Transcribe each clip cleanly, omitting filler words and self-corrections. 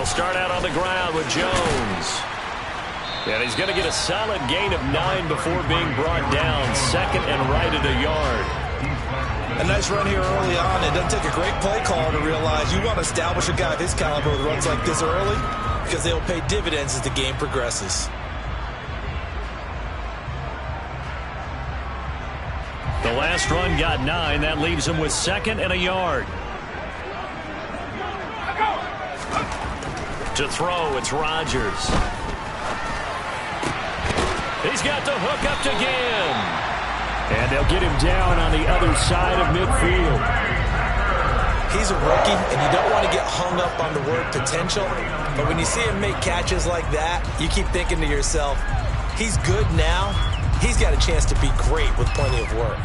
They'll start out on the ground with Jones. And he's going to get a solid gain of 9 before being brought down. Second and right at a yard. A nice run here early on. It doesn't take a great play call to realize you want to establish a guy of his caliber with runs like this early because they'll pay dividends as the game progresses. The last run got 9. That leaves him with second and a yard. To throw, it's Rodgers. He's got the hook up to Ginn. And they'll get him down on the other side of midfield. He's a rookie, and you don't want to get hung up on the word potential. But when you see him make catches like that, you keep thinking to yourself, he's good now. He's got a chance to be great with plenty of work.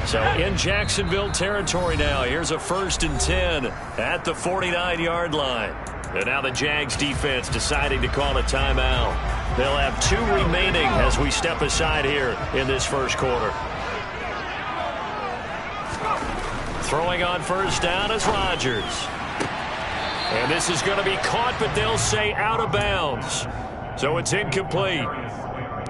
So in Jacksonville territory now. Here's a 1st and 10 at the 49-yard line. And now the Jags defense deciding to call a timeout. They'll have 2 remaining as we step aside here in this first quarter. Throwing on first down is Rodgers. And this is going to be caught, but they'll say out of bounds. So it's incomplete.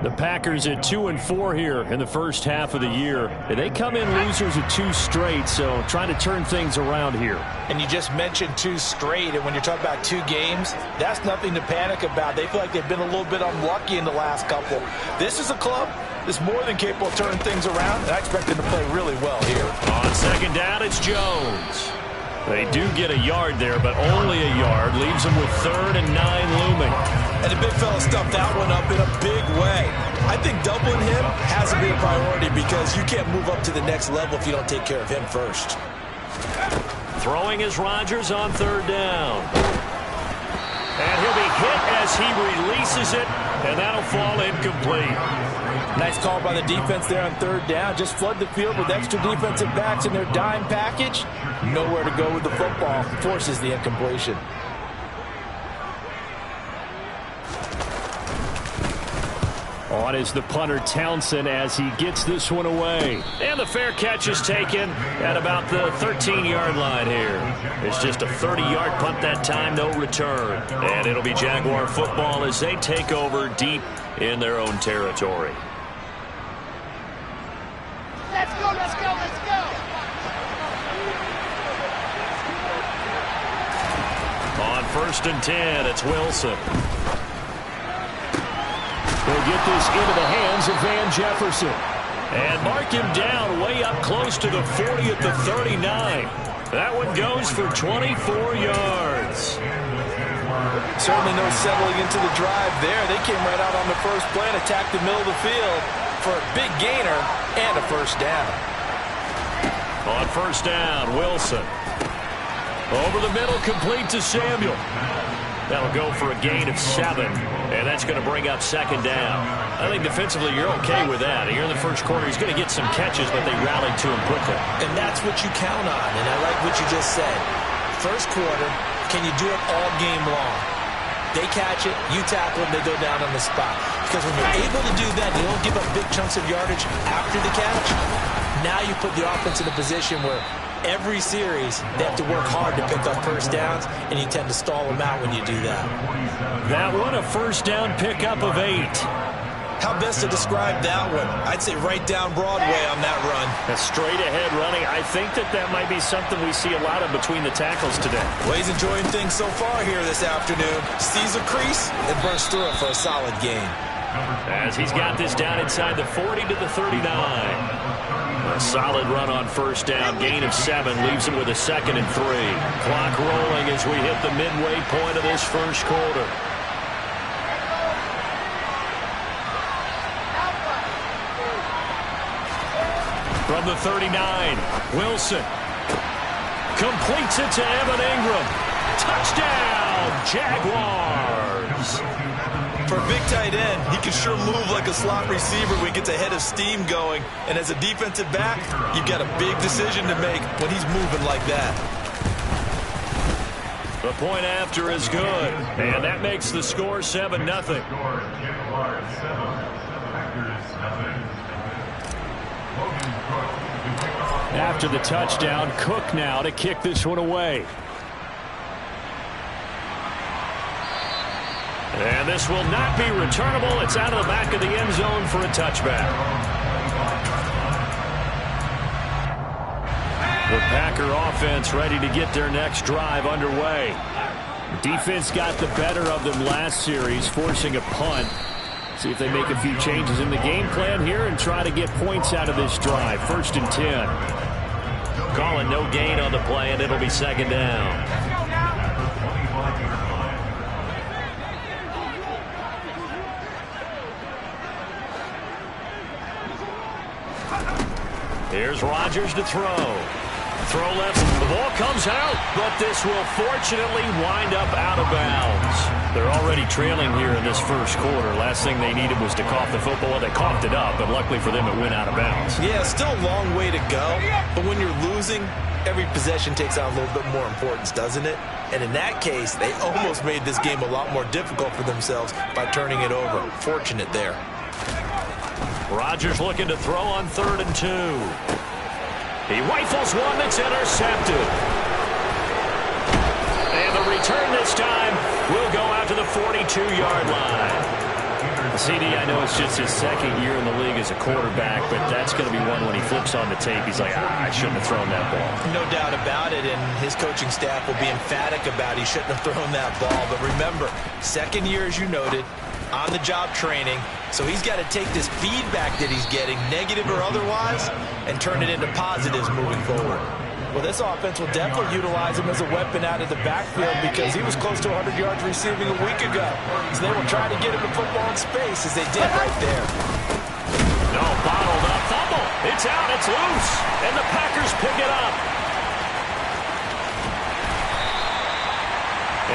The Packers at 2-4 here in the first half of the year. And they come in losers of 2 straight, so trying to turn things around here. And you just mentioned 2 straight, and when you're talking about 2 games, that's nothing to panic about. They feel like they've been a little bit unlucky in the last couple. This is a club that's more than capable of turning things around, and I expect them to play really well here. On second down, it's Jones. They do get a yard there, but only a yard. Leaves them with 3rd and 9 looming. And the big fella stuffed that one up in a big way. I think doubling him has to be a priority because you can't move up to the next level if you don't take care of him first. Throwing is Rodgers on 3rd down. And he'll be hit as he releases it, and that'll fall incomplete. Nice call by the defense there on 3rd down. Just flood the field with extra defensive backs in their dime package. Nowhere to go with the football. Forces the incompletion. On is the punter Townsend as he gets this one away. And the fair catch is taken at about the 13-yard line here. It's just a 30-yard punt that time, no return. And it'll be Jaguar football as they take over deep in their own territory. Let's go, let's go, let's go! On 1st and 10, it's Wilson. They'll get this into the hands of Van Jefferson. And mark him down way up close to the 40 at the 39. That one goes for 24 yards. Certainly no settling into the drive there. They came right out on the first play and attacked the middle of the field for a big gainer and a first down. On first down, Wilson. Over the middle, complete to Samuel. That'll go for a gain of 7, and that's going to bring up 2nd down. I think defensively you're okay with that. Here in the first quarter, he's going to get some catches, but they rallied to him quickly. And that's what you count on, and I like what you just said. First quarter, can you do it all game long? They catch it, you tackle them, they go down on the spot. Because when you're able to do that, you don't give up big chunks of yardage after the catch. Now you put the offense in a position where every series, they have to work hard to pick up first downs, and you tend to stall them out when you do that. That one, a first down pickup of 8. How best to describe that one? I'd say right down Broadway on that run. A straight ahead running. I think that might be something we see a lot of between the tackles today. Well, he's enjoying things so far here this afternoon. Sees a crease and bursts through it for a solid gain. As he's got this down inside the 40 to the 39. A solid run on first down. Gain of 7 leaves him with a 2nd and 3. Clock rolling as we hit the midway point of this first quarter. From the 39, Wilson completes it to Evan Ingram. Touchdown, Jaguars. For a big tight end, he can sure move like a slot receiver when he gets a head of steam going. And as a defensive back, you've got a big decision to make when he's moving like that. The point after is good, and that makes the score 7-0. After the touchdown, Cook now to kick this one away. And this will not be returnable. It's out of the back of the end zone for a touchback. The Packer offense ready to get their next drive underway. The defense got the better of them last series, forcing a punt. See if they make a few changes in the game plan here and try to get points out of this drive. 1st and 10. Calling no gain on the play, and it'll be 2nd down. Here's Rodgers to throw. Throw left, the ball comes out, but this will fortunately wind up out of bounds. They're already trailing here in this first quarter. Last thing they needed was to cough the football. Well, they coughed it up, but luckily for them, it went out of bounds. Yeah, still a long way to go, but when you're losing, every possession takes on a little bit more importance, doesn't it? And in that case, they almost made this game a lot more difficult for themselves by turning it over. Fortunate there. Rodgers looking to throw on 3rd and 2. He rifles one that's intercepted. And the return this time will go out to the 42-yard line. CD, I know it's just his 2nd year in the league as a quarterback, but that's going to be one when he flips on the tape. He's like, I shouldn't have thrown that ball. No doubt about it, and his coaching staff will be emphatic about he shouldn't have thrown that ball. But remember, 2nd year, as you noted, on-the-job training, so he's got to take this feedback that he's getting, negative or otherwise, and turn it into positives moving forward. Well, this offense will definitely utilize him as a weapon out of the backfield because he was close to 100 yards receiving a week ago. So they will try to get him the football in space as they did right there. No, bottled up, fumble. It's out, it's loose, and the Packers pick it up.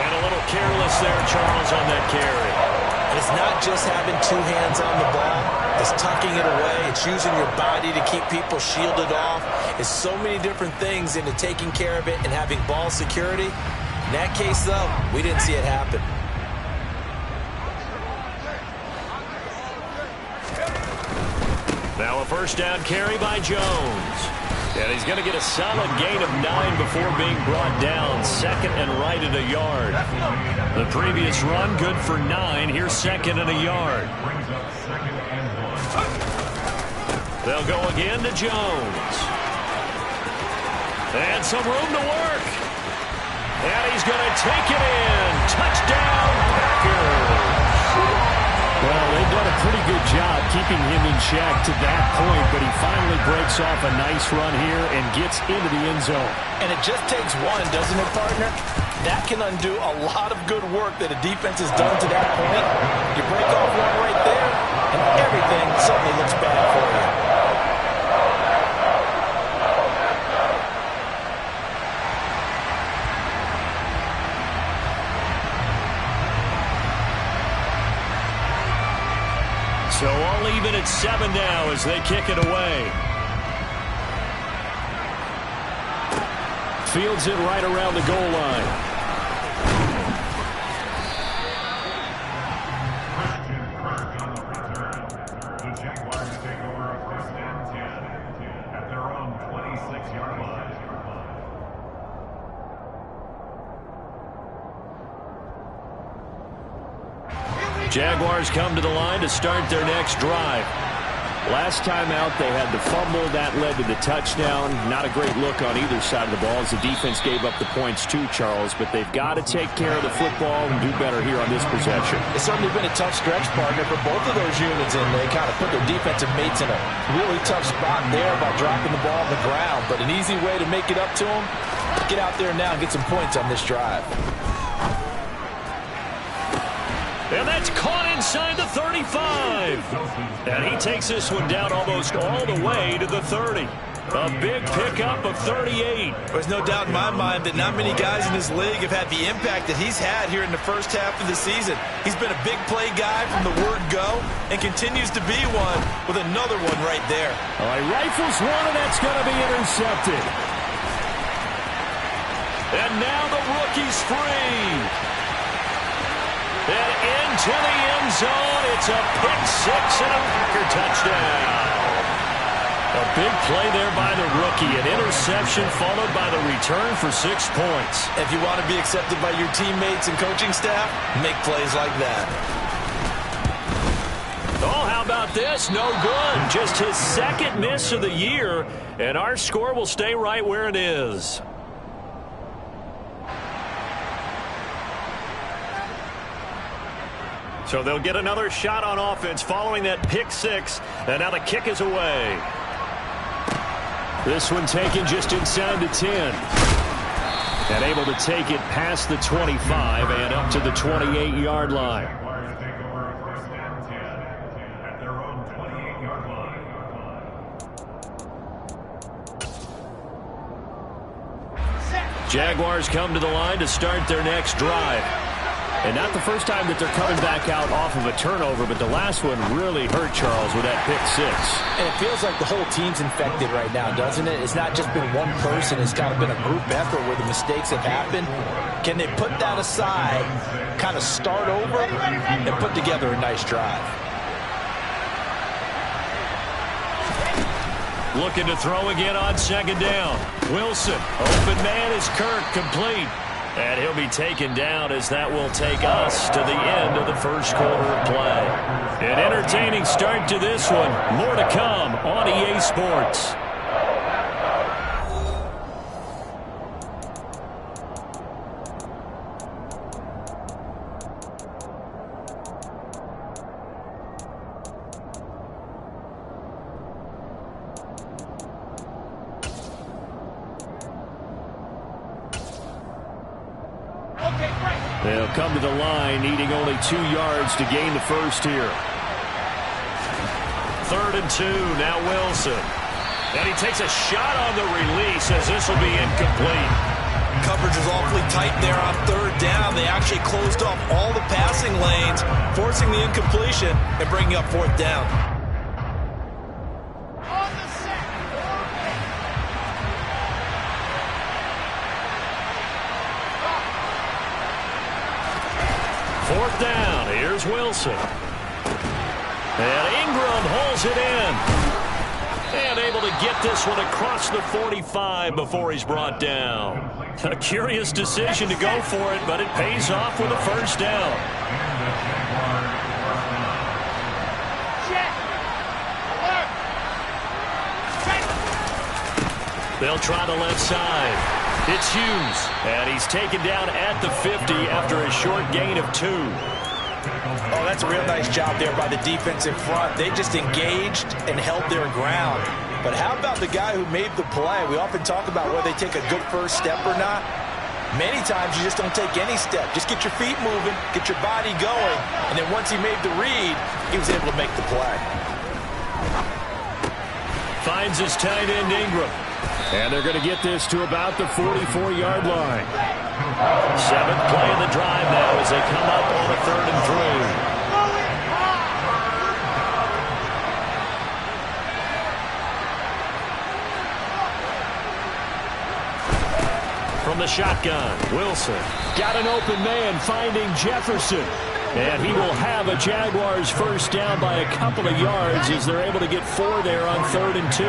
And a little careless there, Charles, on that carry. It's not just having 2 hands on the ball. It's tucking it away. It's using your body to keep people shielded off. It's so many different things into taking care of it and having ball security. In that case, though, we didn't see it happen. Now a 1st down carry by Jones. And he's going to get a solid gain of 9 before being brought down. 2nd and right at a yard. The previous run good for 9. Here's 2nd and a yard. They'll go again to Jones. And some room to work. And he's going to take it in. Touchdown, Packers. Well, they've done a pretty good job keeping him in check to that point, but he finally breaks off a nice run here and gets into the end zone. And it just takes one, doesn't it, partner? That can undo a lot of good work that a defense has done to that point. You break off one right there, and everything suddenly looks bad for you. So all even at 7 now as they kick it away. Fields it right around the goal line. Jaguars come to the line to start their next drive. Last time out, they had the fumble. That led to the touchdown. Not a great look on either side of the ball as the defense gave up the points too, Charles. But they've got to take care of the football and do better here on this possession. It's certainly been a tough stretch, partner, for both of those units, and they kind of put their defensive mates in a really tough spot there by dropping the ball on the ground. But an easy way to make it up to them, get out there now and get some points on this drive. And that's caught inside the 35. And he takes this one down almost all the way to the 30. A big pickup of 38. There's no doubt in my mind that not many guys in this league have had the impact that he's had here in the first half of the season. He's been a big play guy from the word go and continues to be one with another one right there. All right, rifles one, and that's going to be intercepted. And now the rookie's free. And into the end zone. It's a pick six and a Packer touchdown. A big play there by the rookie. An interception followed by the return for 6 points. If you want to be accepted by your teammates and coaching staff, make plays like that. Oh, how about this? No good. Just his second miss of the year, and our score will stay right where it is. So they'll get another shot on offense following that pick six, and now the kick is away. This one taken just inside the 10. And able to take it past the 25 and up to the 28-yard line. Jaguars come to the line to start their next drive. And not the first time that they're coming back out off of a turnover, but the last one really hurt Charles with that pick six. And it feels like the whole team's infected right now, doesn't it? It's not just been one person. It's kind of been a group effort where the mistakes have happened. Can they put that aside, kind of start over, and put together a nice drive? Looking to throw again on second down. Wilson, open man is Kirk, complete. And he'll be taken down as that will take us to the end of the first quarter of play. An entertaining start to this one. More to come on EA Sports. They'll come to the line, needing only 2 yards to gain the first here. 3rd and 2, now Wilson. And he takes a shot on the release as this will be incomplete. Coverage was awfully tight there on 3rd down. They actually closed off all the passing lanes, forcing the incompletion and bringing up 4th down. Fourth down, here's Wilson. And Ingram holds it in. And able to get this one across the 45 before he's brought down. A curious decision to go for it, but it pays off with a first down. They'll try the left side. It's Hughes, and he's taken down at the 50 after a short gain of 2. Oh, that's a real nice job there by the defense in front. They just engaged and held their ground. But how about the guy who made the play? We often talk about whether they take a good first step or not. Many times you just don't take any step. Just get your feet moving, get your body going, and then once he made the read, he was able to make the play. Finds his tight end Ingram. And they're going to get this to about the 44-yard line. 7th play of the drive now as they come up on a 3rd and 3. From the shotgun, Wilson got an open man finding Jefferson. And he will have a Jaguars first down by a couple of yards as they're able to get 4 there on 3rd and 2.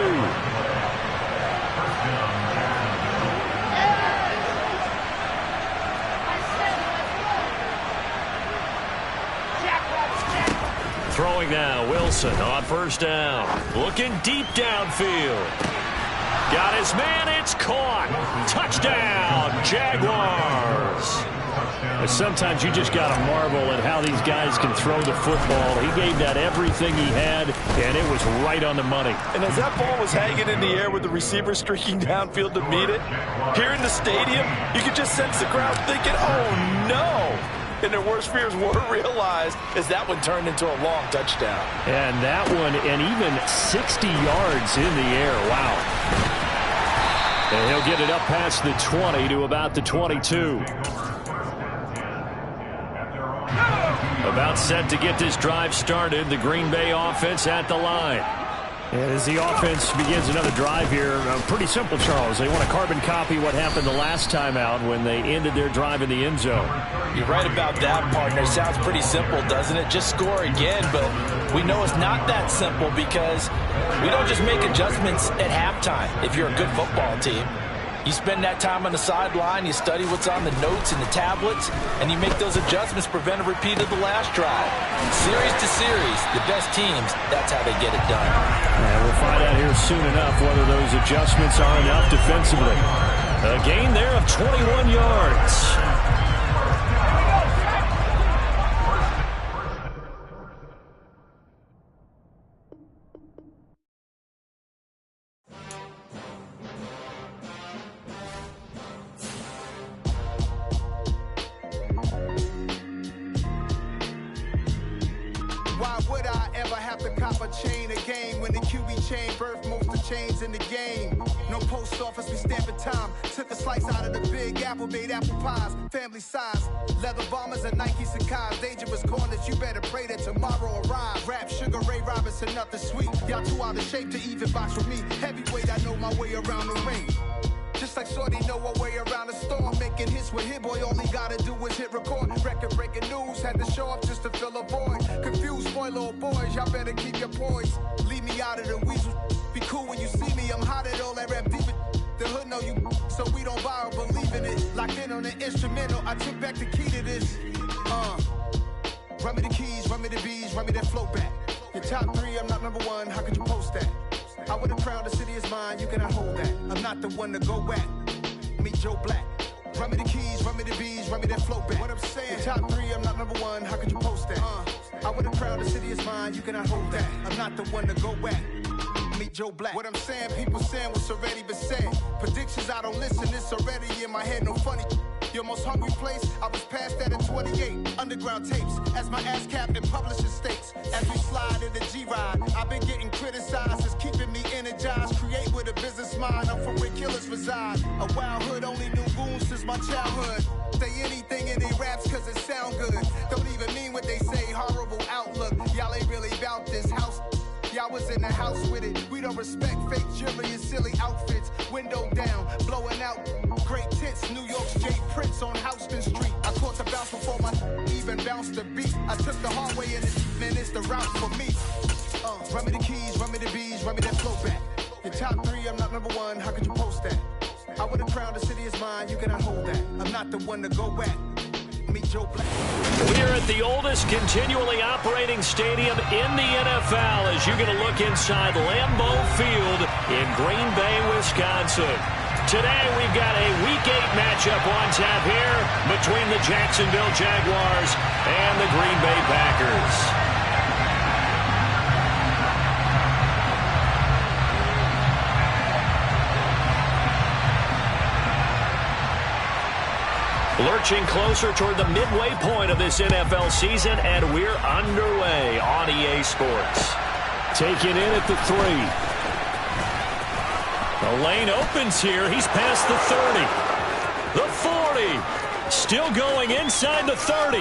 Throwing now, Wilson on first down. Looking deep downfield. Got his man, it's caught. Touchdown, Jaguars. And sometimes you just got to marvel at how these guys can throw the football. He gave that everything he had, and it was right on the money. And as that ball was hanging in the air with the receiver streaking downfield to meet it, here in the stadium, you could just sense the crowd thinking, oh, no. And their worst fears were realized as that one turned into a long touchdown. And that one, and even 60 yards in the air. Wow. And he'll get it up past the 20 to about the 22. About set to get this drive started. The Green Bay offense at the line. And as the offense begins another drive here, pretty simple, Charles. They want to carbon copy what happened the last time out when they ended their drive in the end zone. You're right about that, partner. Sounds pretty simple, doesn't it? Just score again, but we know it's not that simple because we don't just make adjustments at halftime if you're a good football team. You spend that time on the sideline, you study what's on the notes and the tablets, and you make those adjustments, prevent a repeat of the last drive. Series to series, the best teams, that's how they get it done. And we'll find out here soon enough whether those adjustments are enough defensively. A gain there of 21 yards. Why would I ever have to cop a chain a game when the QB chain birthed most of chains in the game? No post office, we stamping time. Took a slice out of the big apple, made apple pies, family size. Leather bombers and Nike Sacai's. Dangerous corners, you better pray that tomorrow arrives. Rap, Sugar Ray Robinson, nothing sweet. Y'all too out of shape to even box with me. Heavyweight, I know my way around the ring. Just like Shorty know her way around the storm. Making hits with Hit Boy, all he gotta do is hit record. Record-breaking news, had to show up just to fill a void. Confused, spoiled little boys, y'all better keep your poise. Leave me out of the weasel. Be cool when you see me, I'm hot at all that rap deep. The hood know you, so we don't borrow, believe in it. Locked in on the instrumental, I took back the key to this. Run me the keys, run me the bees, run me that flow back. Your top three, I'm not number one, how could you post that? I would've crowned the city is mine, you cannot hold that. I'm not the one to go back. Meet Joe Black. Run me the keys, run me the bees, run me that flow back. What I'm saying, top three, I'm not number one, how could you post that? I would've crowned the city is mine, you cannot hold that. I'm not the one to go back. Meet Joe Black. What I'm saying, people saying what's already been said. Predictions, I don't listen, it's already in my head, no funny. Your most hungry place, I was past that at 28. Underground tapes, as my ass capped in publishing states. As we slide in the G-Ride, I've been getting criticized, it's keeping me energized. Create with a business mind, I'm from where killers reside. A wild hood, only knew goons since my childhood. Say anything in their raps cause it sound good. Don't even mean what they say, horrible outlook. Y'all ain't really about this house. Y'all was in the house with it. We don't respect fake jewelry and silly outfits. Window down, blowing out. Great tits, New York's Jay Prince on Houston Street. I caught the bounce before my even bounced the beat. I took the hard way and it's the route for me. Run me the keys, run me the bees, run me that flow back. Your top three, I'm not number one, how could you post that? I would've crowned the city is mine, you cannot hold that. I'm not the one to go back. Meet Joe Black. We're at the oldest continually operating stadium in the NFL as you're going to look inside Lambeau Field in Green Bay, Wisconsin. Today we've got a Week 8 matchup on tap here between the Jacksonville Jaguars and the Green Bay Packers. Lurching closer toward the midway point of this NFL season, and we're underway on EA Sports. Taken in at the 3. The lane opens here. He's past the 30. The 40. Still going inside the 30.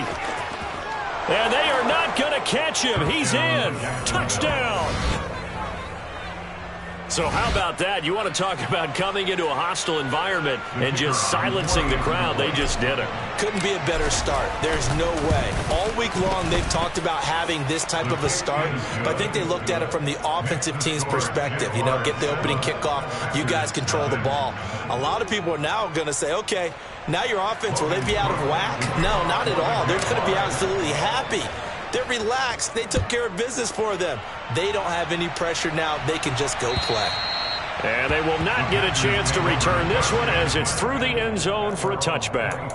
And they are not going to catch him. He's in. Touchdown. So how about that? You want to talk about coming into a hostile environment and just silencing the crowd. They just did it. Couldn't be a better start. There's no way. All week long, they've talked about having this type of a start, but I think they looked at it from the offensive team's perspective. You know, get the opening kickoff. You guys control the ball. A lot of people are now going to say, okay, now your offense, will they be out of whack? No, not at all. They're going to be absolutely happy. They're relaxed. They took care of business for them. They don't have any pressure now. They can just go play. And they will not get a chance to return this one as it's through the end zone for a touchback.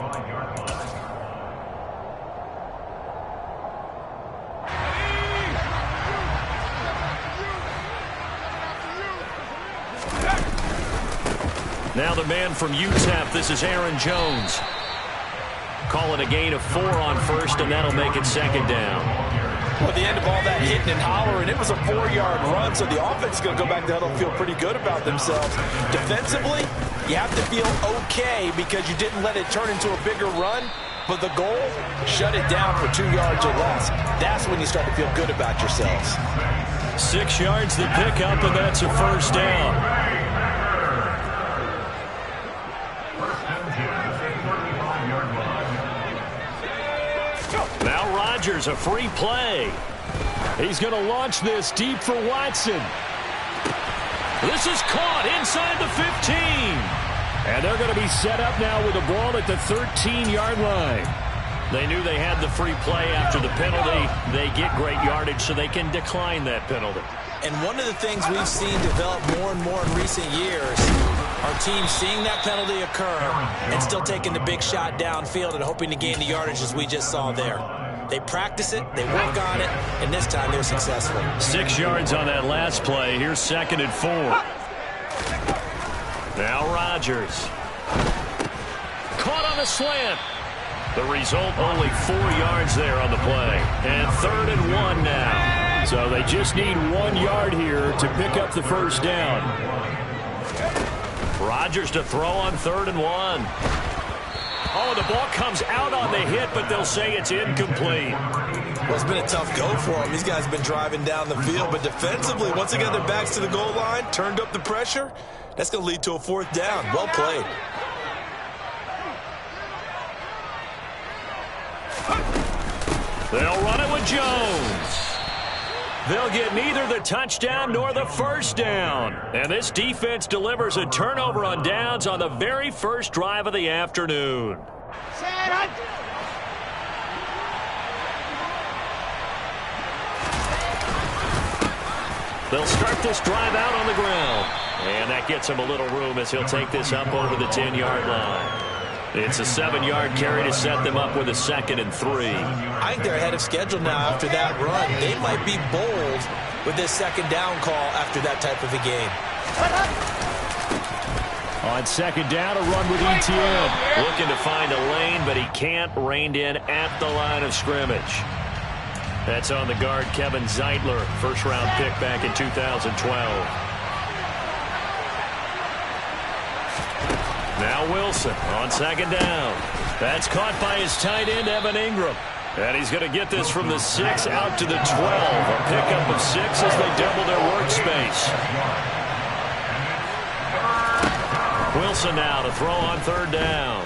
Now the man from UTEP, this is Aaron Jones. Calling a gain of 4 on first, and that'll make it second down. Well, at the end of all that hitting and hollering, it was a 4-yard run, so the offense is going to go back to huddle and feel pretty good about themselves. Defensively, you have to feel okay because you didn't let it turn into a bigger run, but the goal, shut it down for 2 yards or less. That's when you start to feel good about yourselves. 6 yards the pickup, and that's a first down. Now Rodgers, a free play. He's going to launch this deep for Watson. This is caught inside the 15. And they're going to be set up now with the ball at the 13-yard line. They knew they had the free play after the penalty. They get great yardage, so they can decline that penalty. And one of the things we've seen develop more and more in recent years, our team seeing that penalty occur and still taking the big shot downfield and hoping to gain the yardage as we just saw there. They practice it, they work on it, and this time they're successful. 6 yards on that last play. Here's 2nd and 4. Now Rodgers. Caught on the slant. The result, only 4 yards there on the play. And 3rd and 1 now. So they just need 1 yard here to pick up the first down. Rodgers to throw on 3rd and 1. Oh, the ball comes out on the hit, but they'll say it's incomplete. Well, it's been a tough go for him. These guys have been driving down the field, but defensively, once they got their backs to the goal line, turned up the pressure, that's going to lead to a 4th down. Well played. They'll run it with Jones. They'll get neither the touchdown nor the first down. And this defense delivers a turnover on downs on the very first drive of the afternoon. They'll start this drive out on the ground. And that gets him a little room as he'll take this up over the 10-yard line. It's a 7-yard carry to set them up with a 2nd and 3. I think they're ahead of schedule now after that run. They might be bold with this 2nd down call after that type of a game. On 2nd down, a run with ETN. Looking to find a lane, but he can't. Reined in at the line of scrimmage. That's on the guard, Kevin Zeitler. First-round pick back in 2012. Now Wilson on 2nd down. That's caught by his tight end, Evan Ingram. And he's going to get this from the 6 out to the 12. A pickup of 6 as they double their workspace. Wilson now to throw on 3rd down.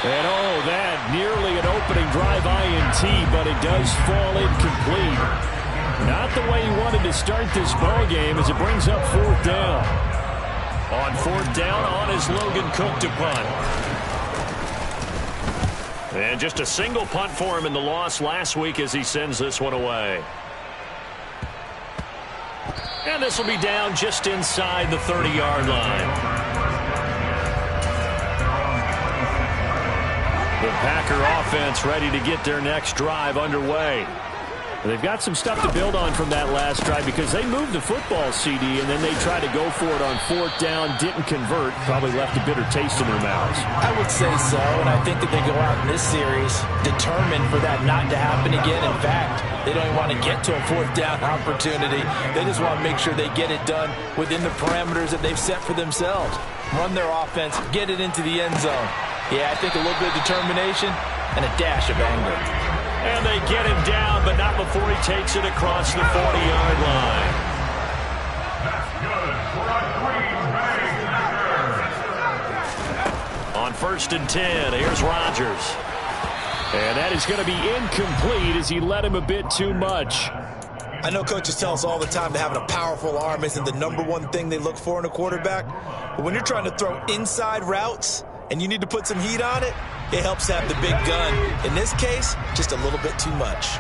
And oh, that nearly an opening drive INT, but it does fall incomplete. Not the way he wanted to start this ball game as it brings up 4th down. On 4th down, on is Logan Cook to punt. And just a single punt for him in the loss last week as he sends this one away. And this will be down just inside the 30-yard line. The Packer offense ready to get their next drive underway. They've got some stuff to build on from that last drive because they moved the football, CD, and then they tried to go for it on 4th down, didn't convert, probably left a bitter taste in their mouths. I would say so, and I think that they go out in this series determined for that not to happen again. In fact, they don't even want to get to a 4th down opportunity. They just want to make sure they get it done within the parameters that they've set for themselves. Run their offense, get it into the end zone. Yeah, I think a little bit of determination and a dash of anger. And they get him down, but not before he takes it across the 40-yard line. On 1st and 10, here's Rodgers. And that is going to be incomplete as he led him a bit too much. I know coaches tell us all the time that having a powerful arm isn't the #1 thing they look for in a quarterback. But when you're trying to throw inside routes and you need to put some heat on it, it helps have the big gun. In this case, just a little bit too much.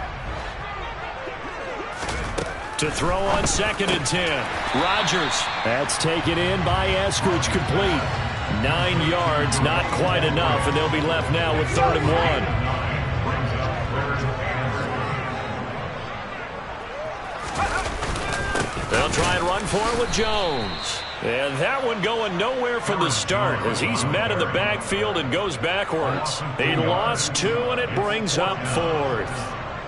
To throw on 2nd and 10. Rodgers. That's taken in by Eskridge, complete. 9 yards, not quite enough, and they'll be left now with 3rd and 1. They'll try and run for it with Jones. And that one going nowhere from the start as he's met in the backfield and goes backwards. He lost 2, and it brings up 4th.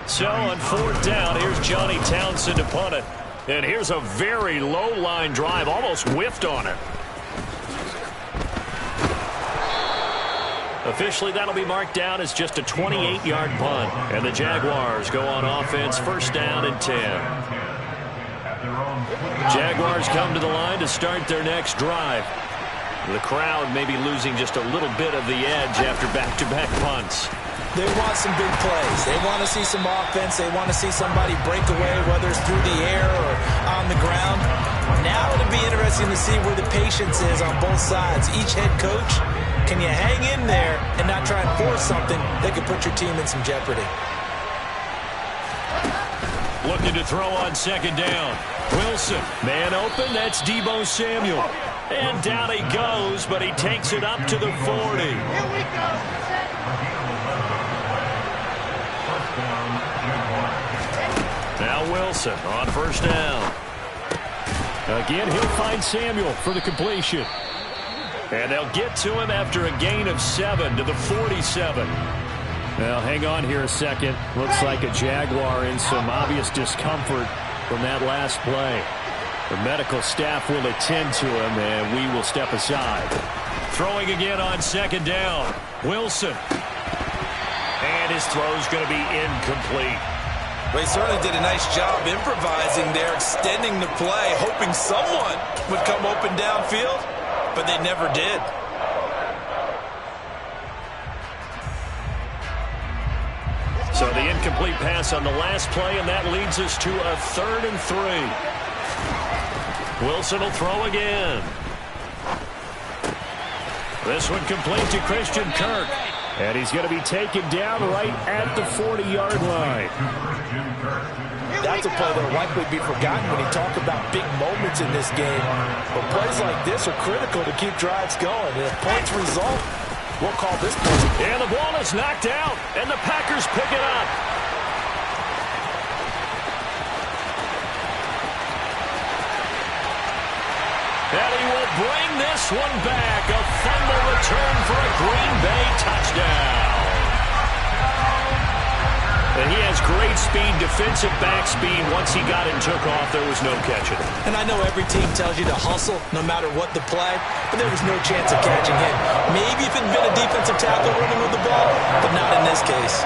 So on 4th down, here's Johnny Townsend to punt it. And here's a very low-line drive, almost whiffed on it. Officially, that'll be marked down as just a 28-yard punt. And the Jaguars go on offense, first down and 10. Jaguars come to the line to start their next drive. The crowd may be losing just a little bit of the edge after back-to-back punts. They want some big plays. They want to see some offense. They want to see somebody break away, whether it's through the air or on the ground. Now it'll be interesting to see where the patience is on both sides. Each head coach, can you hang in there and not try and force something that could put your team in some jeopardy? Looking to throw on second down. Wilson, man open, that's Deebo Samuel. And down he goes, but he takes it up to the 40. Here we go. Now Wilson on first down. Again, he'll find Samuel for the completion. And they'll get to him after a gain of 7 to the 47. Now, hang on here a second. Looks like a Jaguar in some obvious discomfort from that last play. The medical staff will attend to him, and we will step aside. Throwing again on second down. Wilson. And his throw's going to be incomplete. Well, he certainly did a nice job improvising there, extending the play, hoping someone would come open downfield, but they never did. So the incomplete pass on the last play, and that leads us to a 3rd and 3. Wilson will throw again. This one complete to Christian Kirk. And he's going to be taken down right at the 40-yard line. That's a play that will likely be forgotten when you talk about big moments in this game. But plays like this are critical to keep drives going. And if points result, we'll call this play. And the ball is knocked out, and the Packers pick it up. And he will bring this one back. A fumble return for a Green Bay touchdown. And he has great speed, defensive back speed. Once he got and took off, there was no catching him. And I know every team tells you to hustle no matter what the play, but there was no chance of catching him. Maybe if it had been a defensive tackle running with the ball, but not in this case.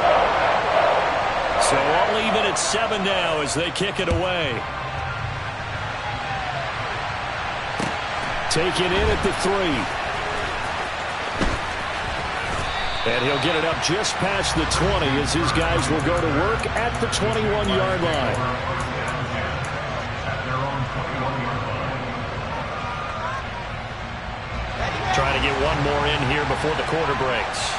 So all even at 7 now as they kick it away. Taken in at the 3. And he'll get it up just past the 20 as his guys will go to work at the 21-yard line. Trying to get one more in here before the quarter breaks.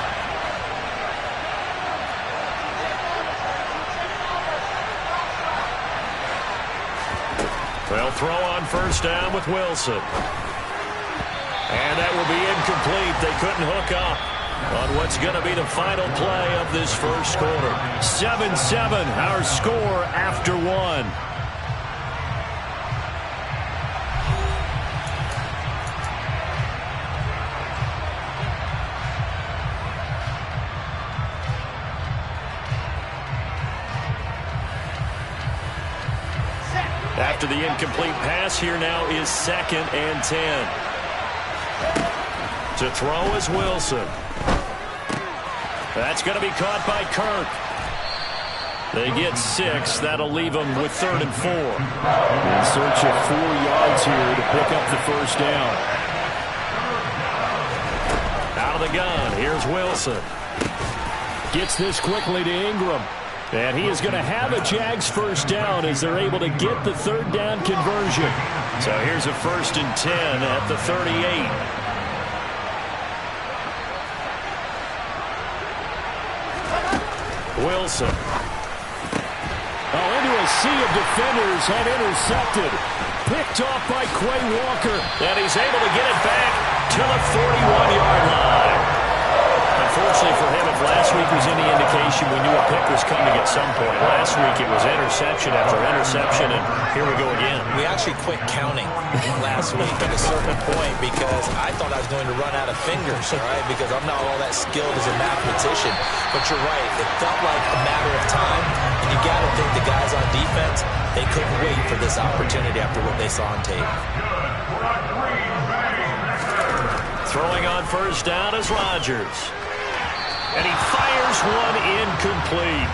They'll throw on first down with Wilson. And that will be incomplete. They couldn't hook up on what's going to be the final play of this first quarter. 7-7, our score after 1. After the incomplete pass, here now is 2nd and 10. To throw is Wilson. That's going to be caught by Kirk. They get 6. That'll leave them with 3rd and 4. In search of 4 yards here to pick up the first down. Out of the gun, here's Wilson. Gets this quickly to Ingram. And he is going to have a Jags first down as they're able to get the 3rd down conversion. So here's a 1st and 10 at the 38. Wilson. Oh, into a sea of defenders and intercepted. Picked off by Quay Walker. And he's able to get it back to the 41-yard line. Unfortunately for him, if last week was any indication, we knew a pick was coming at some point. Last week it was interception after interception, and here we go again. We actually quit counting last week at a certain point because I thought I was going to run out of fingers, all right, because I'm not all that skilled as a mathematician. But you're right, it felt like a matter of time, and you got to think the guys on defense, they couldn't wait for this opportunity after what they saw on tape. Throwing on first down is Rodgers. And he fires one incomplete.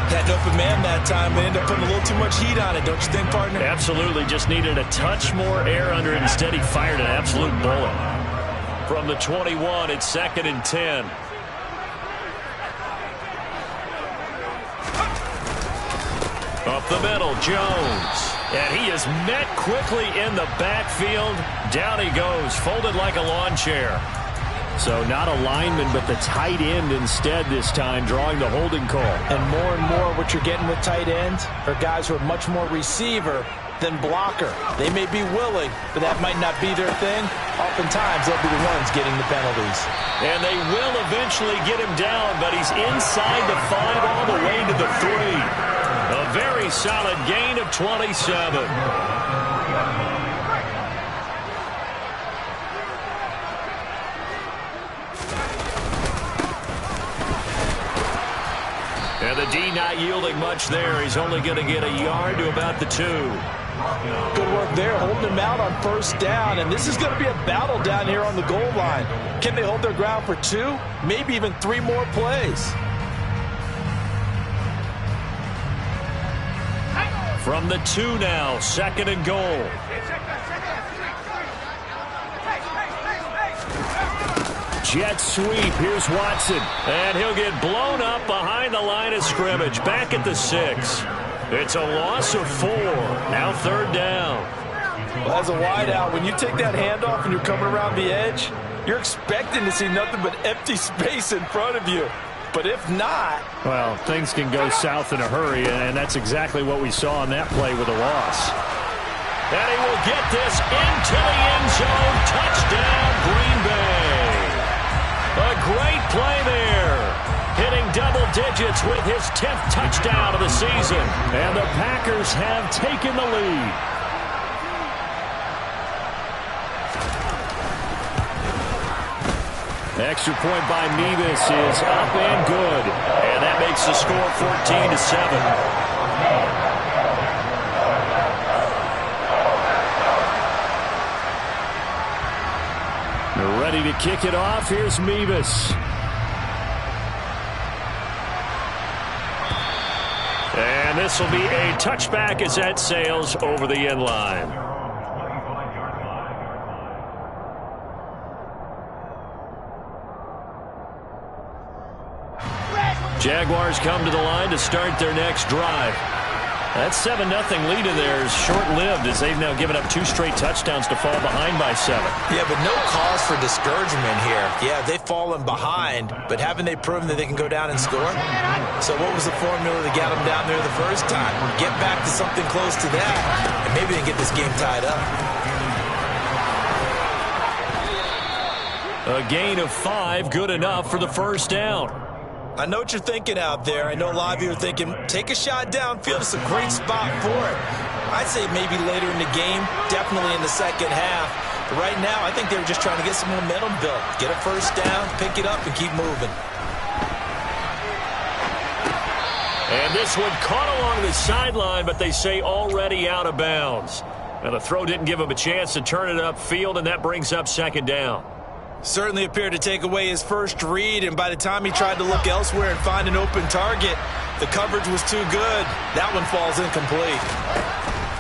Had an open man that time. They ended up putting a little too much heat on it, don't you think, partner? Absolutely. Just needed a touch more air under it. Instead, he fired an absolute bullet. From the 21, it's 2nd and 10. Up the middle, Jones. And he is met quickly in the backfield. Down he goes, folded like a lawn chair. So not a lineman, but the tight end instead this time, drawing the holding call. And more what you're getting with tight ends are guys who are much more receiver than blocker. They may be willing, but that might not be their thing. Oftentimes, they'll be the ones getting the penalties. And they will eventually get him down, but he's inside the 5 all the way to the 3. A very solid gain of 27. And the D not yielding much there. He's only going to get a yard to about the 2. Good work there, holding him out on 1st down. And this is going to be a battle down here on the goal line. Can they hold their ground for 2, maybe even 3 more plays? From the 2 now, 2nd and goal. Jet sweep. Here's Watson. And he'll get blown up behind the line of scrimmage. Back at the 6. It's a loss of 4. Now 3rd down. Well, as a wideout, when you take that handoff and you're coming around the edge, you're expecting to see nothing but empty space in front of you. But if not... Well, things can go south in a hurry, and that's exactly what we saw on that play with a loss. And he will get this into the end zone. Touchdown, Green Bay. A great play there. Hitting double digits with his 10th touchdown of the season. And the Packers have taken the lead. Extra point by Nevis is up and good. And that makes the score 14-7. Ready to kick it off. Here's Mevis. And this will be a touchback as that sails over the end line. Jaguars come to the line to start their next drive. That 7-0 lead in there is short-lived as they've now given up 2 straight touchdowns to fall behind by 7. Yeah, but no cause for discouragement here. Yeah, they've fallen behind, but haven't they proven that they can go down and score? So what was the formula that got them down there the first time? Get back to something close to that, and maybe they can get this game tied up. A gain of 5, good enough for the 1st down. I know what you're thinking out there. I know a lot of you are thinking, take a shot downfield. It's a great spot for it. I'd say maybe later in the game, definitely in the second half. But right now, I think they were just trying to get some momentum built. Get a 1st down, pick it up, and keep moving. And this one caught along the sideline, but they say already out of bounds. Now, the throw didn't give him a chance to turn it upfield, and that brings up 2nd down. Certainly appeared to take away his first read, and by the time he tried to look elsewhere and find an open target, the coverage was too good. That one falls incomplete.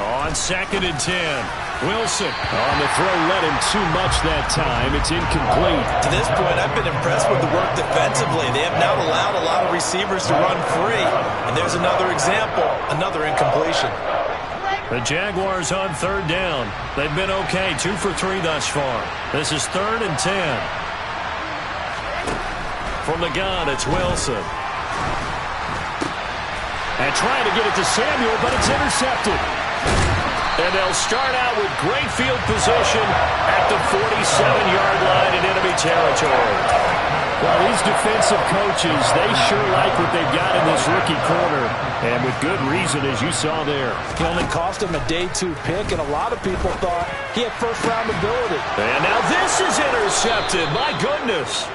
On 2nd and 10, Wilson on the throw, led him too much that time. It's incomplete. To this point, I've been impressed with the work defensively. They have now allowed a lot of receivers to run free, and there's another example, another incompletion. The Jaguars on 3rd down. They've been okay, 2 for 3 thus far. This is 3rd and 10. From the gun, it's Wilson. And trying to get it to Samuel, but it's intercepted. And they'll start out with great field position at the 47-yard line in enemy territory. Well, these defensive coaches, they sure like what they've got in this rookie corner. And with good reason, as you saw there. He only cost him a day 2 pick, and a lot of people thought he had first-round ability. And now this is intercepted. My goodness.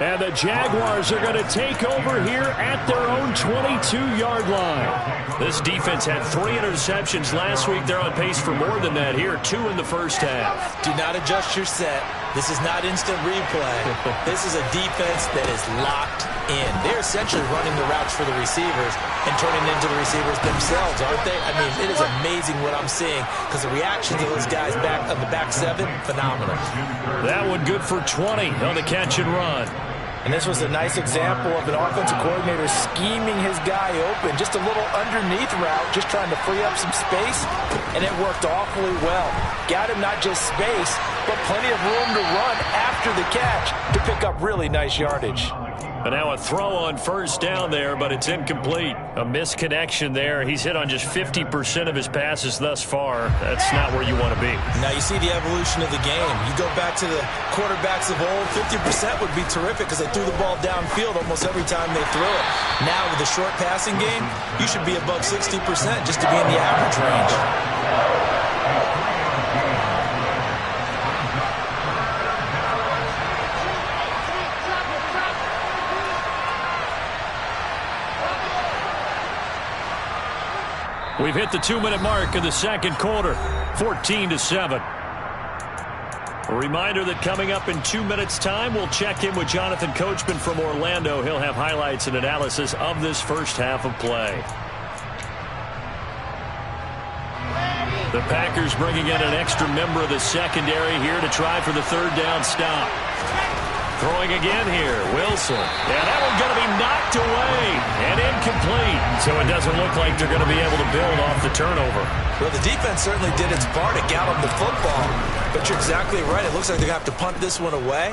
And the Jaguars are going to take over here at their own 22-yard line. This defense had 3 interceptions last week. They're on pace for more than that here, 2 in the first half. Do not adjust your set. This is not instant replay. This is a defense that is locked in. They're essentially running the routes for the receivers and turning into the receivers themselves, aren't they? I mean, it is amazing what I'm seeing because the reactions of those guys back on the back seven, phenomenal. That one good for 20 on the catch and run. And this was a nice example of an offensive coordinator scheming his guy open. Just a little underneath route, just trying to free up some space, and it worked awfully well. Got him not just space, but plenty of room to run after the catch to pick up really nice yardage. But now a throw on first down there, but it's incomplete. A misconnection there. He's hit on just 50% of his passes thus far. That's not where you want to be. Now you see the evolution of the game. You go back to the quarterbacks of old, 50% would be terrific because they threw the ball downfield almost every time they threw it. Now with the short passing game, you should be above 60% just to be in the average range. We've hit the 2-minute mark in the second quarter, 14-7. A reminder that coming up in 2 minutes' time, we'll check in with Jonathan Coachman from Orlando. He'll have highlights and analysis of this first half of play. The Packers bringing in an extra member of the secondary here to try for the third down stop. Throwing again here, Wilson. Yeah, that one's going to be knocked away and incomplete. So it doesn't look like they're going to be able to build off the turnover. Well, the defense certainly did its part to gallop the football. But you're exactly right. It looks like they're going to have to punt this one away.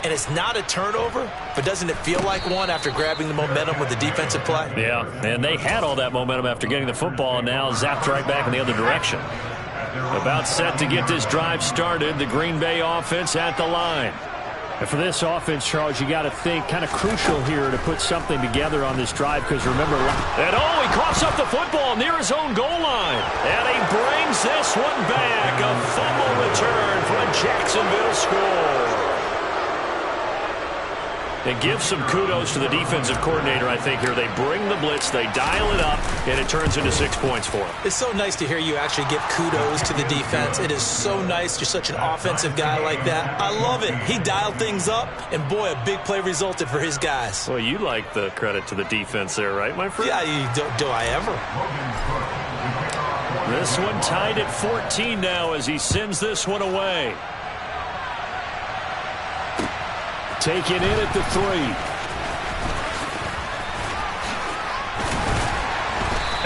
And it's not a turnover, but doesn't it feel like one after grabbing the momentum with the defensive play? Yeah, and they had all that momentum after getting the football and now zapped right back in the other direction. About set to get this drive started, the Green Bay offense at the line. And for this offense, Charles, you got to think kind of crucial here to put something together on this drive because remember, and he coughs up the football near his own goal line. And he brings this one back. A fumble return for a Jacksonville score. And give some kudos to the defensive coordinator, I think, here. They bring the blitz, they dial it up, and it turns into 6 points for them. It's so nice to hear you actually give kudos to the defense. It is so nice. You're such an offensive guy like that. I love it. He dialed things up, and boy, a big play resulted for his guys. Well, you like the credit to the defense there, right, my friend? Yeah, do I ever? This one tied at 14 now as he sends this one away. Taken in at the 3.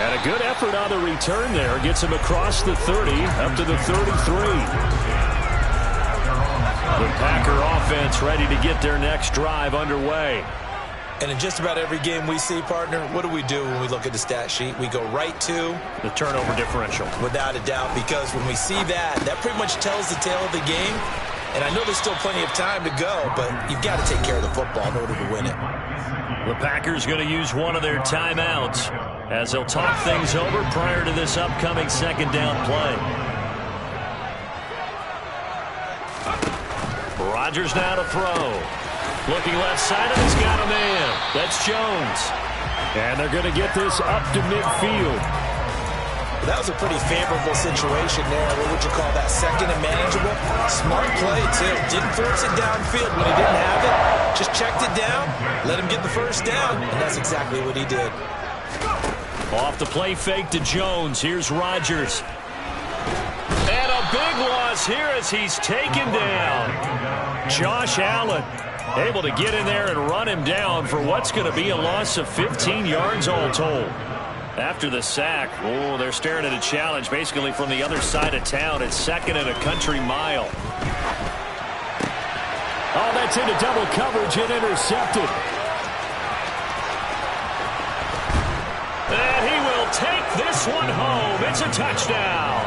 And a good effort on the return there. Gets him across the 30, up to the 33. The Packer offense ready to get their next drive underway. And in just about every game we see, partner, what do we do when we look at the stat sheet? We go right to the turnover differential. Without a doubt, because when we see that, that pretty much tells the tale of the game. And I know there's still plenty of time to go, but you've got to take care of the football in order to win it. The Packers going to use one of their timeouts as they'll talk things over prior to this upcoming second down play. Rodgers now to throw. Looking left side, and he's got a man. That's Jones. And they're going to get this up to midfield. That was a pretty favorable situation there. What would you call that? Second and manageable? Smart play, too. Didn't force it downfield when he didn't have it. Just checked it down, let him get the first down, and that's exactly what he did. Off the play fake to Jones. Here's Rodgers. And a big loss here as he's taken down. Josh Allen able to get in there and run him down for what's going to be a loss of 15 yards all told. After the sack, they're staring at a challenge basically from the other side of town. It's second and a country mile. Oh, that's into double coverage and intercepted. And he will take this one home. It's a touchdown.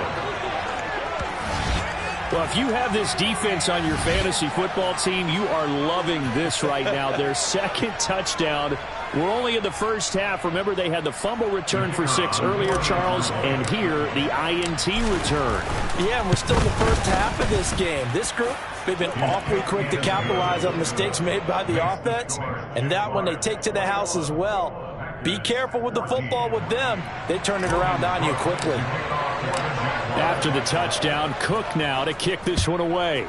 Well, if you have this defense on your fantasy football team, you are loving this right now. Their second touchdown. We're only in the first half. Remember, they had the fumble return for 6 earlier, Charles, and here the INT return. Yeah, and we're still in the first half of this game. This group, they've been awfully quick to capitalize on mistakes made by the offense, and that one they take to the house as well. Be careful with the football with them. They turn it around on you quickly. After the touchdown, Cook now to kick this one away.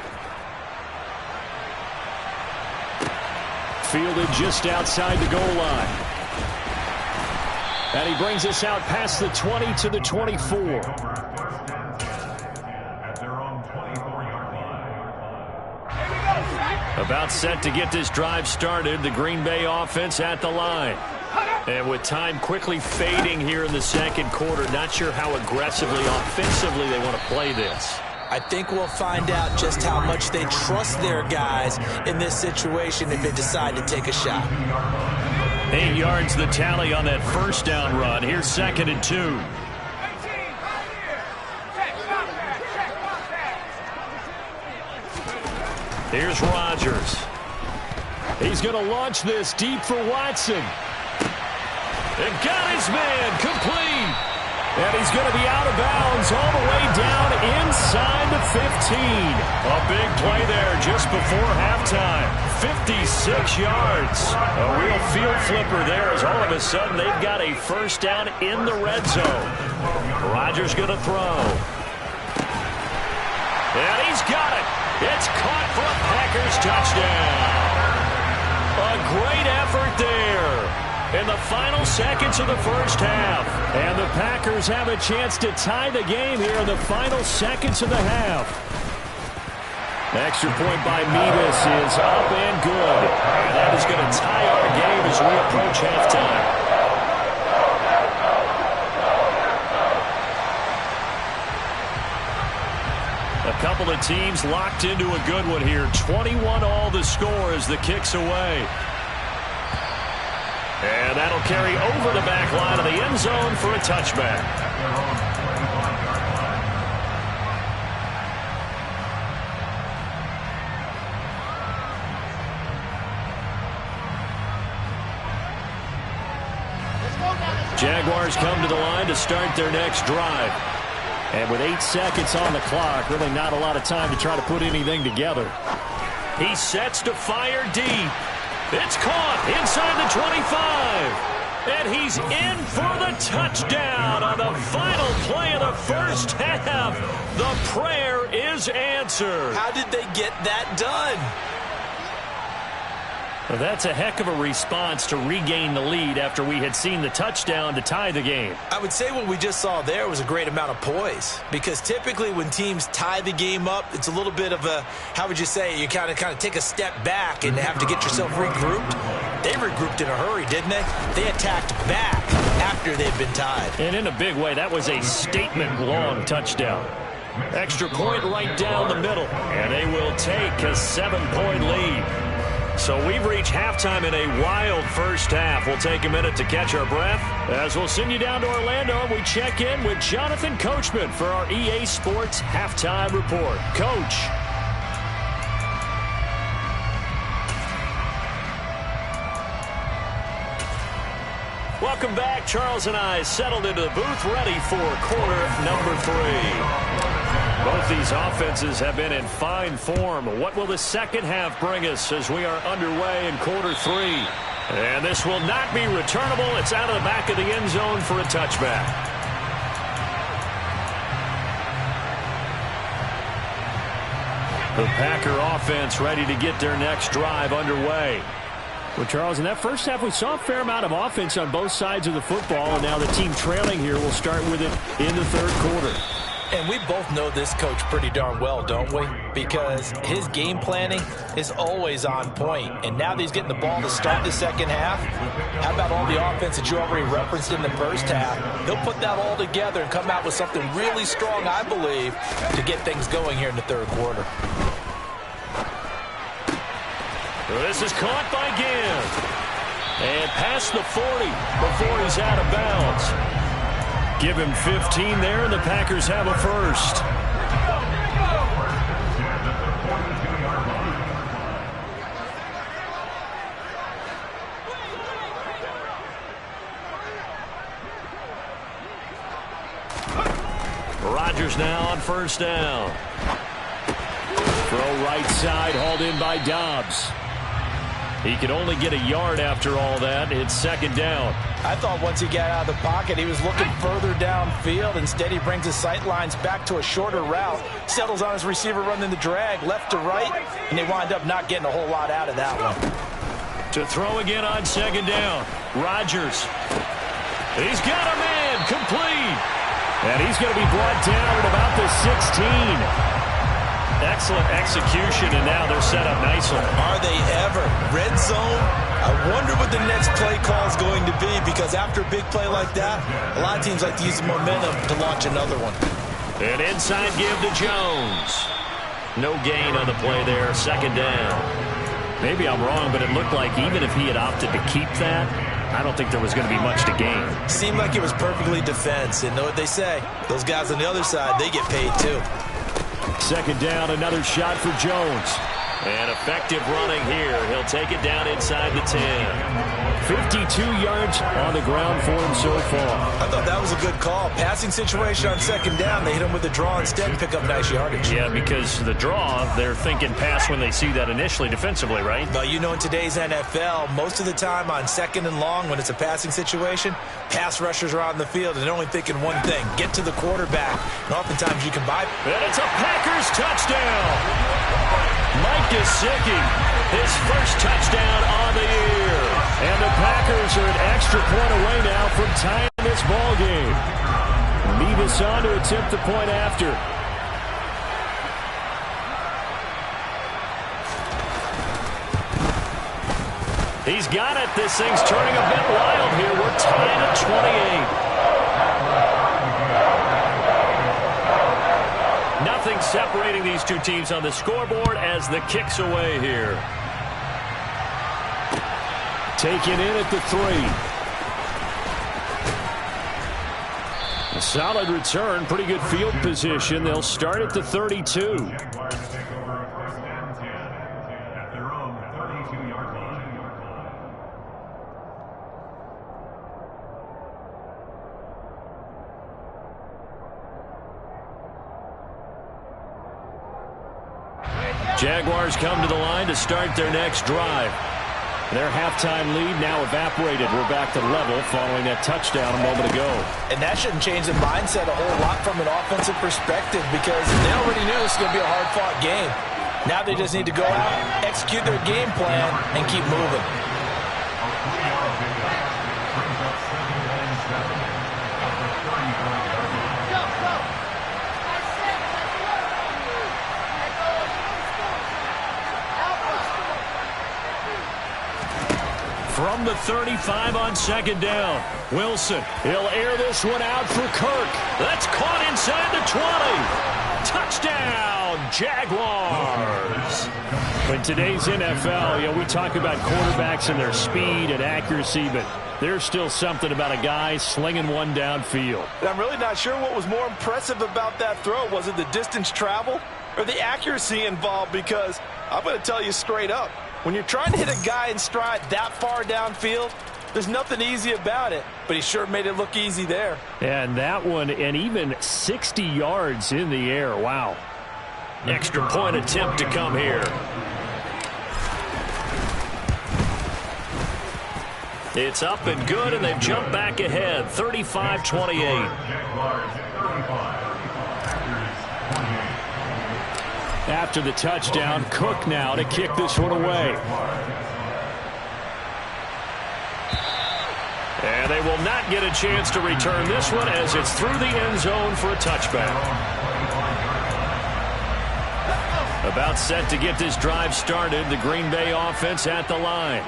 fielded just outside the goal line. And he brings us out past the 20 to the 24. About set to get this drive started, the Green Bay offense at the line. And with time quickly fading here in the second quarter, not sure how aggressively, offensively they want to play this. I think we'll find out just how much they trust their guys in this situation if they decide to take a shot. 8 yards the tally on that first down run. Here's 2nd and 2. Here's Rodgers. He's going to launch this deep for Watson. And got his man complete. And he's going to be out of bounds all the way down inside the 15. A big play there just before halftime. 56 yards. A real field flipper there as all of a sudden they've got a first down in the red zone. Rodgers going to throw. And he's got it. It's caught for a Packers touchdown. A great effort there in the final seconds of the first half. And the Packers have a chance to tie the game here in the final seconds of the half. Extra point by Mevis is up and good. And that is going to tie our game as we approach halftime. A couple of teams locked into a good one here. 21 all the score as the kick's away. And that'll carry over the back line of the end zone for a touchback. Jaguars come to the line to start their next drive. And with 8 seconds on the clock, really not a lot of time to try to put anything together. He sets to fire deep. It's caught inside the 25. And he's in for the touchdown on the final play of the first half. The prayer is answered. How did they get that done? Well, that's a heck of a response to regain the lead after we had seen the touchdown to tie the game. I would say what we just saw there was a great amount of poise, because typically when teams tie the game up, it's a little bit of a, how would you say, you kind of take a step back and have to get yourself regrouped. They regrouped in a hurry, didn't they? They attacked back after they'd been tied. And in a big way, that was a statement-long touchdown. Extra point right down the middle, and they will take a 7-point lead. So we've reached halftime in a wild first half. We'll take a minute to catch our breath as we'll send you down to Orlando and we check in with Jonathan Coachman for our EA Sports Halftime Report. Coach. Welcome back. Charles and I settled into the booth ready for quarter number 3. Both these offenses have been in fine form. What will the second half bring us as we are underway in quarter 3? And this will not be returnable. It's out of the back of the end zone for a touchback. The Packer offense ready to get their next drive underway. Well, Charles, in that first half, we saw a fair amount of offense on both sides of the football, and now the team trailing here will start with it in the third quarter. And we both know this coach pretty darn well, don't we? Because his game planning is always on point. And now that he's getting the ball to start the second half, how about all the offense that you already referenced in the first half? He'll put that all together and come out with something really strong, I believe, to get things going here in the third quarter. This is caught by Ginn. And past the 40 before he's out of bounds. Give him 15 there, and the Packers have a first. Rodgers now on first down. Throw right side, hauled in by Dobbs. He could only get a yard after all that. It's second down. I thought once he got out of the pocket, he was looking further downfield. Instead, he brings his sight lines back to a shorter route, settles on his receiver running the drag left to right, and they wind up not getting a whole lot out of that one. To throw again on second down. Rodgers. He's got him in. Complete. And he's going to be brought down at about the 16. Excellent execution, and now they're set up nicely. Are they ever? Red zone? I wonder what the next play call is going to be, because after a big play like that, a lot of teams like to use the momentum to launch another one. An inside give to Jones. No gain on the play there. Second down. Maybe I'm wrong, but it looked like even if he had opted to keep that, I don't think there was going to be much to gain. Seemed like it was perfectly defense. And know what they say? Those guys on the other side, they get paid too. Second down, another shot for Jones. And effective running here. He'll take it down inside the 10. 52 yards on the ground for him so far. I thought that was a good call. Passing situation on second down. They hit him with the draw instead and pick up nice yardage. Yeah, because the draw, they're thinking pass when they see that initially defensively, right? But you know, in today's NFL, most of the time on second and long, when it's a passing situation, pass rushers are on the field, and they're only thinking one thing: get to the quarterback. And oftentimes you can buy. And it's a Packers touchdown. Mike Gesicki, his first touchdown on the year. And the Packers are an extra point away now from tying this ball game. Mevis on to attempt the point after. He's got it. This thing's turning a bit wild here. We're tied at 28. Nothing separating these two teams on the scoreboard as the kick's away here. Taken in at the 3. A solid return, pretty good field position. They'll start at the 32. Jaguars come to the line to start their next drive. Their halftime lead now evaporated. We're back to level following that touchdown a moment ago. And that shouldn't change the mindset a whole lot from an offensive perspective, because they already knew this was going to be a hard-fought game. Now they just need to go out, execute their game plan, and keep moving. From the 35 on second down. Wilson, he'll air this one out for Kirk. That's caught inside the 20. Touchdown, Jaguars. In today's NFL, we talk about quarterbacks and their speed and accuracy, but there's still something about a guy slinging one downfield. And I'm really not sure what was more impressive about that throw. Was it the distance traveled or the accuracy involved? Because I'm going to tell you straight up, when you're trying to hit a guy in stride that far downfield, there's nothing easy about it, but he sure made it look easy there. And that one, and even 60 yards in the air. Wow. Extra point attempt to come here. It's up and good, and they've jumped back ahead, 35-28. After the touchdown, Cook now to kick this one away. And they will not get a chance to return this one as it's through the end zone for a touchback. About set to get this drive started, the Green Bay offense at the line.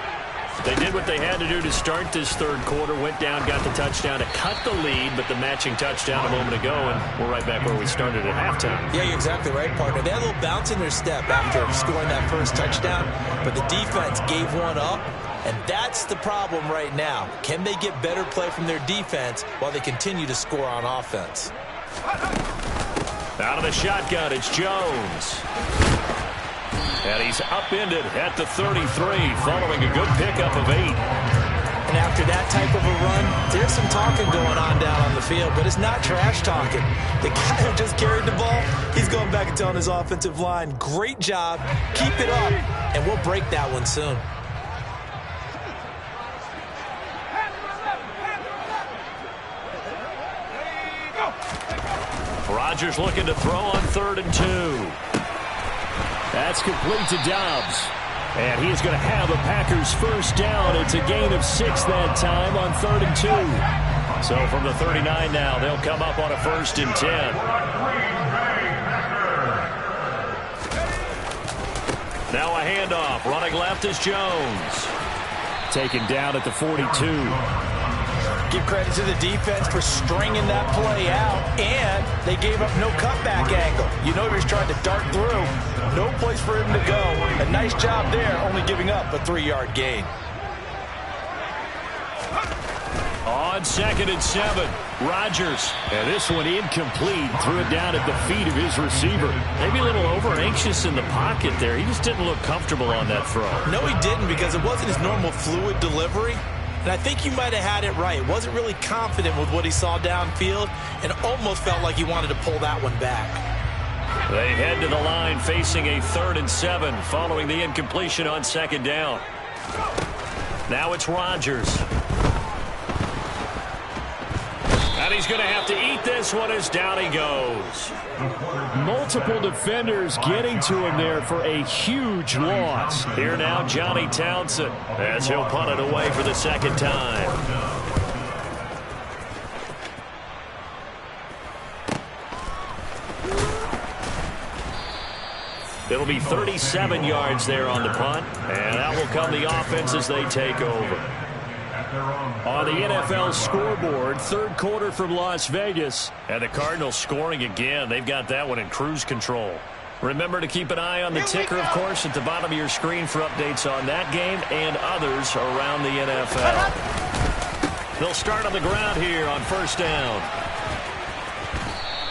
They did what they had to do to start this third quarter, went down, got the touchdown to cut the lead, but the matching touchdown a moment ago, and we're right back where we started at halftime. Yeah, you're exactly right, partner. They had a little bounce in their step after scoring that first touchdown, but the defense gave one up, and that's the problem right now. Can they get better play from their defense while they continue to score on offense? Out of the shotgun, it's Jones. And he's upended at the 33 following a good pickup of 8. And after that type of a run, there's some talking going on down on the field, but it's not trash talking. The guy who just carried the ball, he's going back and telling his offensive line, great job, keep it up, and we'll break that one soon. Rodgers looking to throw on 3rd and 2. That's complete to Dobbs. And he is going to have a Packers first down. It's a gain of 6 that time on 3rd and 2. So from the 39 now, they'll come up on a 1st and 10. Now a handoff. Running left is Jones. Taken down at the 42. Give credit to the defense for stringing that play out, and they gave up no cutback angle. You know he was trying to dart through. No place for him to go. A nice job there, only giving up a 3-yard gain. On 2nd and 7, Rodgers. And this one incomplete. Threw it down at the feet of his receiver. Maybe a little over-anxious in the pocket there. He just didn't look comfortable on that throw. No, he didn't, because it wasn't his normal fluid delivery. And I think you might have had it right. Wasn't really confident with what he saw downfield and almost felt like he wanted to pull that one back. They head to the line facing a 3rd and 7 following the incompletion on 2nd down. Now it's Rodgers. And he's going to have to eat this one as down he goes. Multiple defenders getting to him there for a huge loss. Here now, Johnny Townsend, as he'll punt it away for the 2nd time. It'll be 37 yards there on the punt, and that will come the offense as they take over. On the NFL scoreboard, 3rd quarter from Las Vegas. And the Cardinals scoring again. They've got that one in cruise control. Remember to keep an eye on the ticker, of course, at the bottom of your screen for updates on that game and others around the NFL. They'll start on the ground here on 1st down.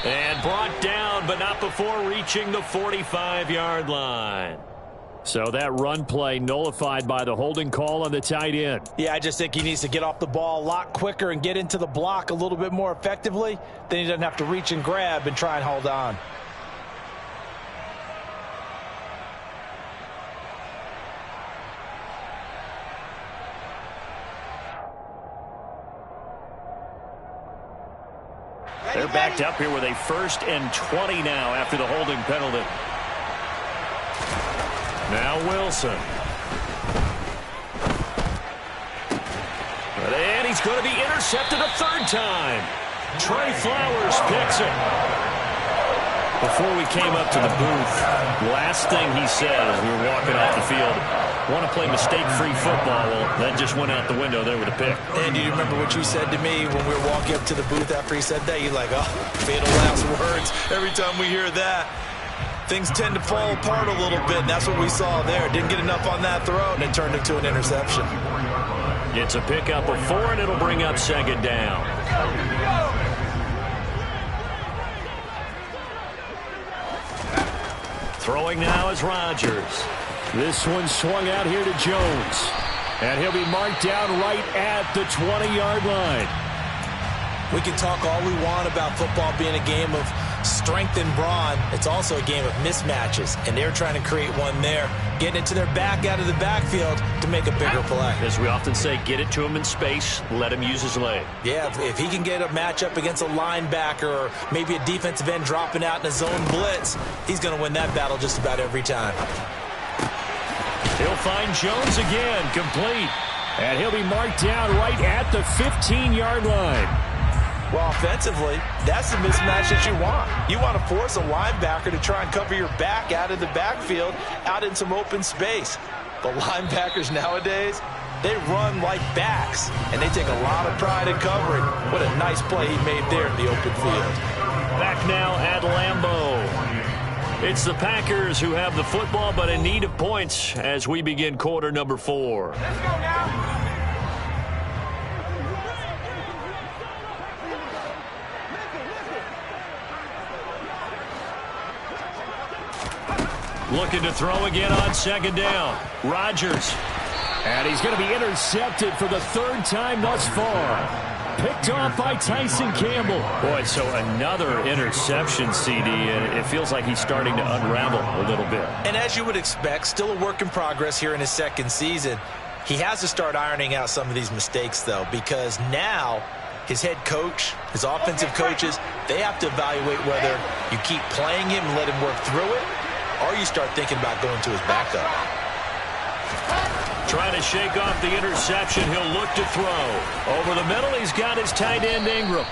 And brought down, but not before reaching the 45-yard line. So that run play nullified by the holding call on the tight end. Yeah, I just think he needs to get off the ball a lot quicker and get into the block a little bit more effectively. Then he doesn't have to reach and grab and try and hold on. They're backed up here with a 1st and 20 now after the holding penalty. Now Wilson. And he's going to be intercepted a 3rd time. Trey Flowers picks it. Before we came up to the booth, last thing he said as we were walking off the field, want to play mistake-free football. Well, that just went out the window there with a pick. And do you remember what you said to me when we were walking up to the booth after he said that? You're like, oh, fatal last words. Every time we hear that, things tend to fall apart a little bit, and that's what we saw there. Didn't get enough on that throw, and it turned into an interception. It's a pickup of 4, and it'll bring up 2nd down. Throwing now is Rodgers. This one swung out here to Jones. And he'll be marked down right at the 20-yard line. We can talk all we want about football being a game of strength and brawn. It's also a game of mismatches, and they're trying to create one there, getting it to their back out of the backfield to make a bigger play. As we often say, get it to him in space, let him use his leg. Yeah, if he can get a matchup against a linebacker or maybe a defensive end dropping out in a zone blitz, he's going to win that battle just about every time. He'll find Jones again, complete. And he'll be marked down right at the 15-yard line. Well, offensively, that's the mismatch that you want. You want to force a linebacker to try and cover your back out of the backfield, out in some open space. The linebackers nowadays, they run like backs, and they take a lot of pride in covering. What a nice play he made there in the open field. Back now at Lambeau. It's the Packers who have the football, but in need of points as we begin quarter number 4. Let's go now. Looking to throw again on 2nd down. Rodgers. And he's going to be intercepted for the 3rd time thus far. Picked off by Tyson Campbell. Boy, so another interception, CD, and it feels like he's starting to unravel a little bit. And as you would expect, still a work in progress here in his 2nd season. He has to start ironing out some of these mistakes, though, because now his head coach, his offensive coaches, they have to evaluate whether you keep playing him and let him work through it, or you start thinking about going to his backup. Trying to shake off the interception. He'll look to throw. Over the middle, he's got his tight end Ingram.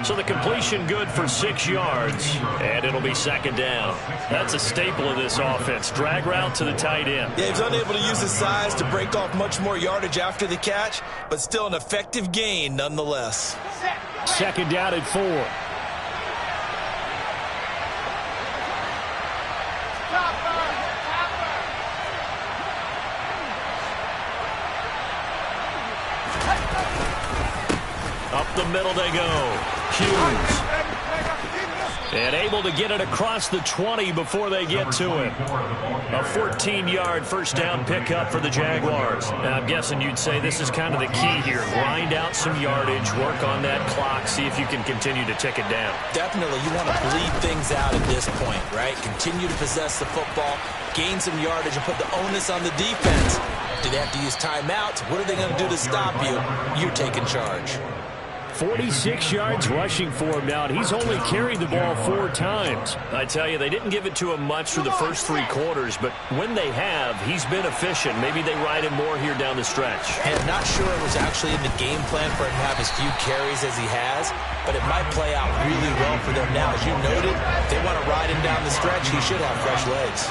So the completion good for 6 yards, and it'll be second down. That's a staple of this offense. Drag route to the tight end. Yeah, he's unable to use his size to break off much more yardage after the catch, but still an effective gain nonetheless. Second down at 4. Up the middle they go. Hughes. And able to get it across the 20 before they get to him. A 14-yard first down pickup for the Jaguars. Now, I'm guessing you'd say this is kind of the key here. Grind out some yardage, work on that clock, see if you can continue to tick it down. Definitely, you want to bleed things out at this point, right? Continue to possess the football, gain some yardage, and put the onus on the defense. Do they have to use timeouts? What are they going to do to stop you? You're taking charge. 46 yards rushing for him now, and he's only carried the ball 4 times. I tell you, they didn't give it to him much through the first 3 quarters, but when they have, he's been efficient. Maybe they ride him more here down the stretch. And I'm not sure it was actually in the game plan for him to have as few carries as he has, but it might play out really well for them now. As you noted, if they want to ride him down the stretch, he should have fresh legs.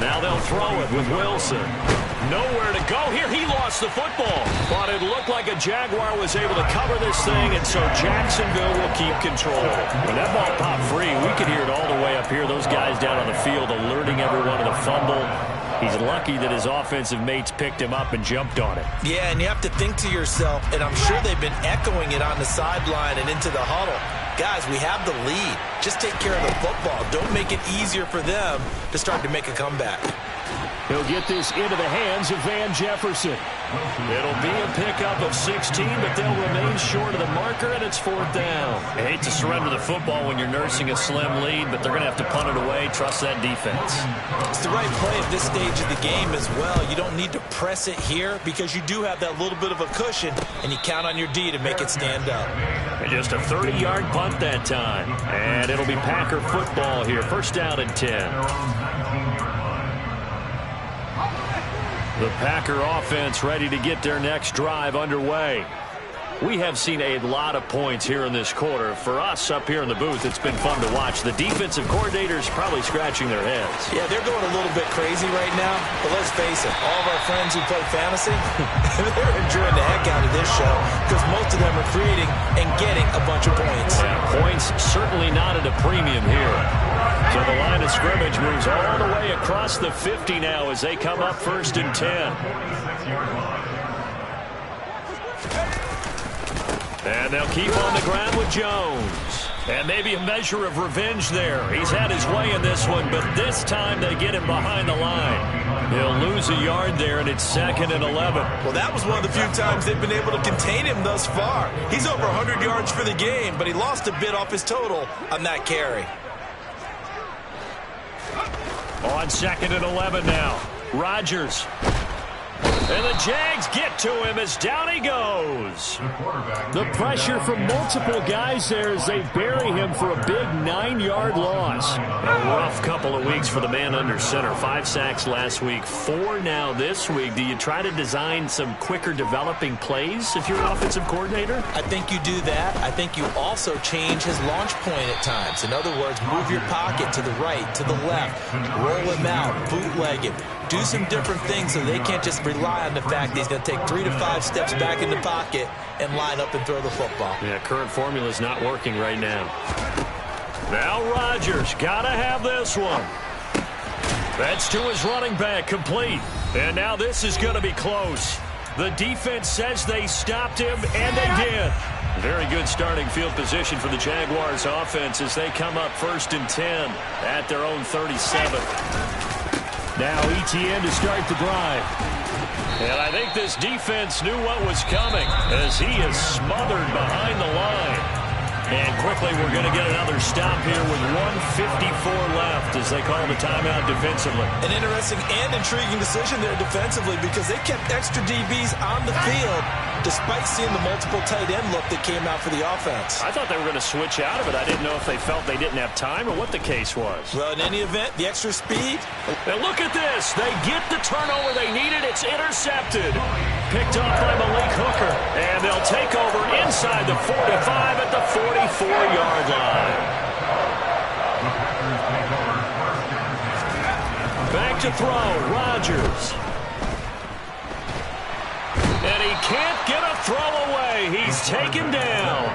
Now they'll throw it with Wilson. Nowhere to go here. He lost the football. But it looked like a Jaguar was able to cover this thing, and so Jacksonville will keep control. When that ball popped free, we could hear it all the way up here. Those guys down on the field alerting everyone to the fumble. He's lucky that his offensive mates picked him up and jumped on it. Yeah, and you have to think to yourself, and I'm sure they've been echoing it on the sideline and into the huddle. Guys, we have the lead. Just take care of the football. Don't make it easier for them to start to make a comeback. He'll get this into the hands of Van Jefferson. It'll be a pickup of 16, but they'll remain short of the marker, and it's 4th down. I hate to surrender the football when you're nursing a slim lead, but they're going to have to punt it away. Trust that defense. It's the right play at this stage of the game as well. You don't need to press it here because you do have that little bit of a cushion, and you count on your D to make it stand up. And just a 30-yard punt that time. And it'll be Packer football here. First down and 10. The Packer offense ready to get their next drive underway. We have seen a lot of points here in this quarter. For us up here in the booth, it's been fun to watch. The defensive coordinators probably scratching their heads. Yeah, they're going a little bit crazy right now. But let's face it, all of our friends who play fantasy, they're enjoying the heck out of this show because most of them are creating and getting a bunch of points. Yeah, points certainly not at a premium here. So the line of scrimmage moves all the way across the 50 now as they come up 1st and 10. And they'll keep on the ground with Jones. And maybe a measure of revenge there. He's had his way in this one, but this time they get him behind the line. He'll lose a yard there, and it's 2nd and 11. Well, that was one of the few times they've been able to contain him thus far. He's over 100 yards for the game, but he lost a bit off his total on that carry. On 2nd and 11 now. Rodgers. And the Jags get to him as down he goes. The pressure from multiple guys there as they bury him for a big 9-yard loss. A rough couple of weeks for the man under center. 5 sacks last week, 4 now this week. Do you try to design some quicker developing plays if you're an offensive coordinator? I think you do that. I think you also change his launch point at times. In other words, move your pocket to the right, to the left, roll him out, bootleg him. Do some different things so they can't just rely on the fact that he's going to take 3 to 5 steps back in the pocket and line up and throw the football. Yeah, current formula is not working right now. Now Rodgers, gotta have this one. That's to his running back, complete. And now this is going to be close. The defense says they stopped him, and they did. Very good starting field position for the Jaguars offense as they come up 1st and 10 at their own 37. Now ETN to start the drive. And I think this defense knew what was coming as he is smothered behind the line. And quickly, we're going to get another stop here with 1:54 left as they call the timeout defensively. An interesting and intriguing decision there defensively because they kept extra DBs on the field despite seeing the multiple tight end look that came out for the offense. I thought they were going to switch out of it. I didn't know if they felt they didn't have time or what the case was. Well, in any event, the extra speed. Now look at this. They get the turnover they needed. It's intercepted. Picked off by Malik Hooker. And they'll take over inside the 45 at the 44-yard line. Back to throw. Rodgers. And he can't get a throw away. He's taken down.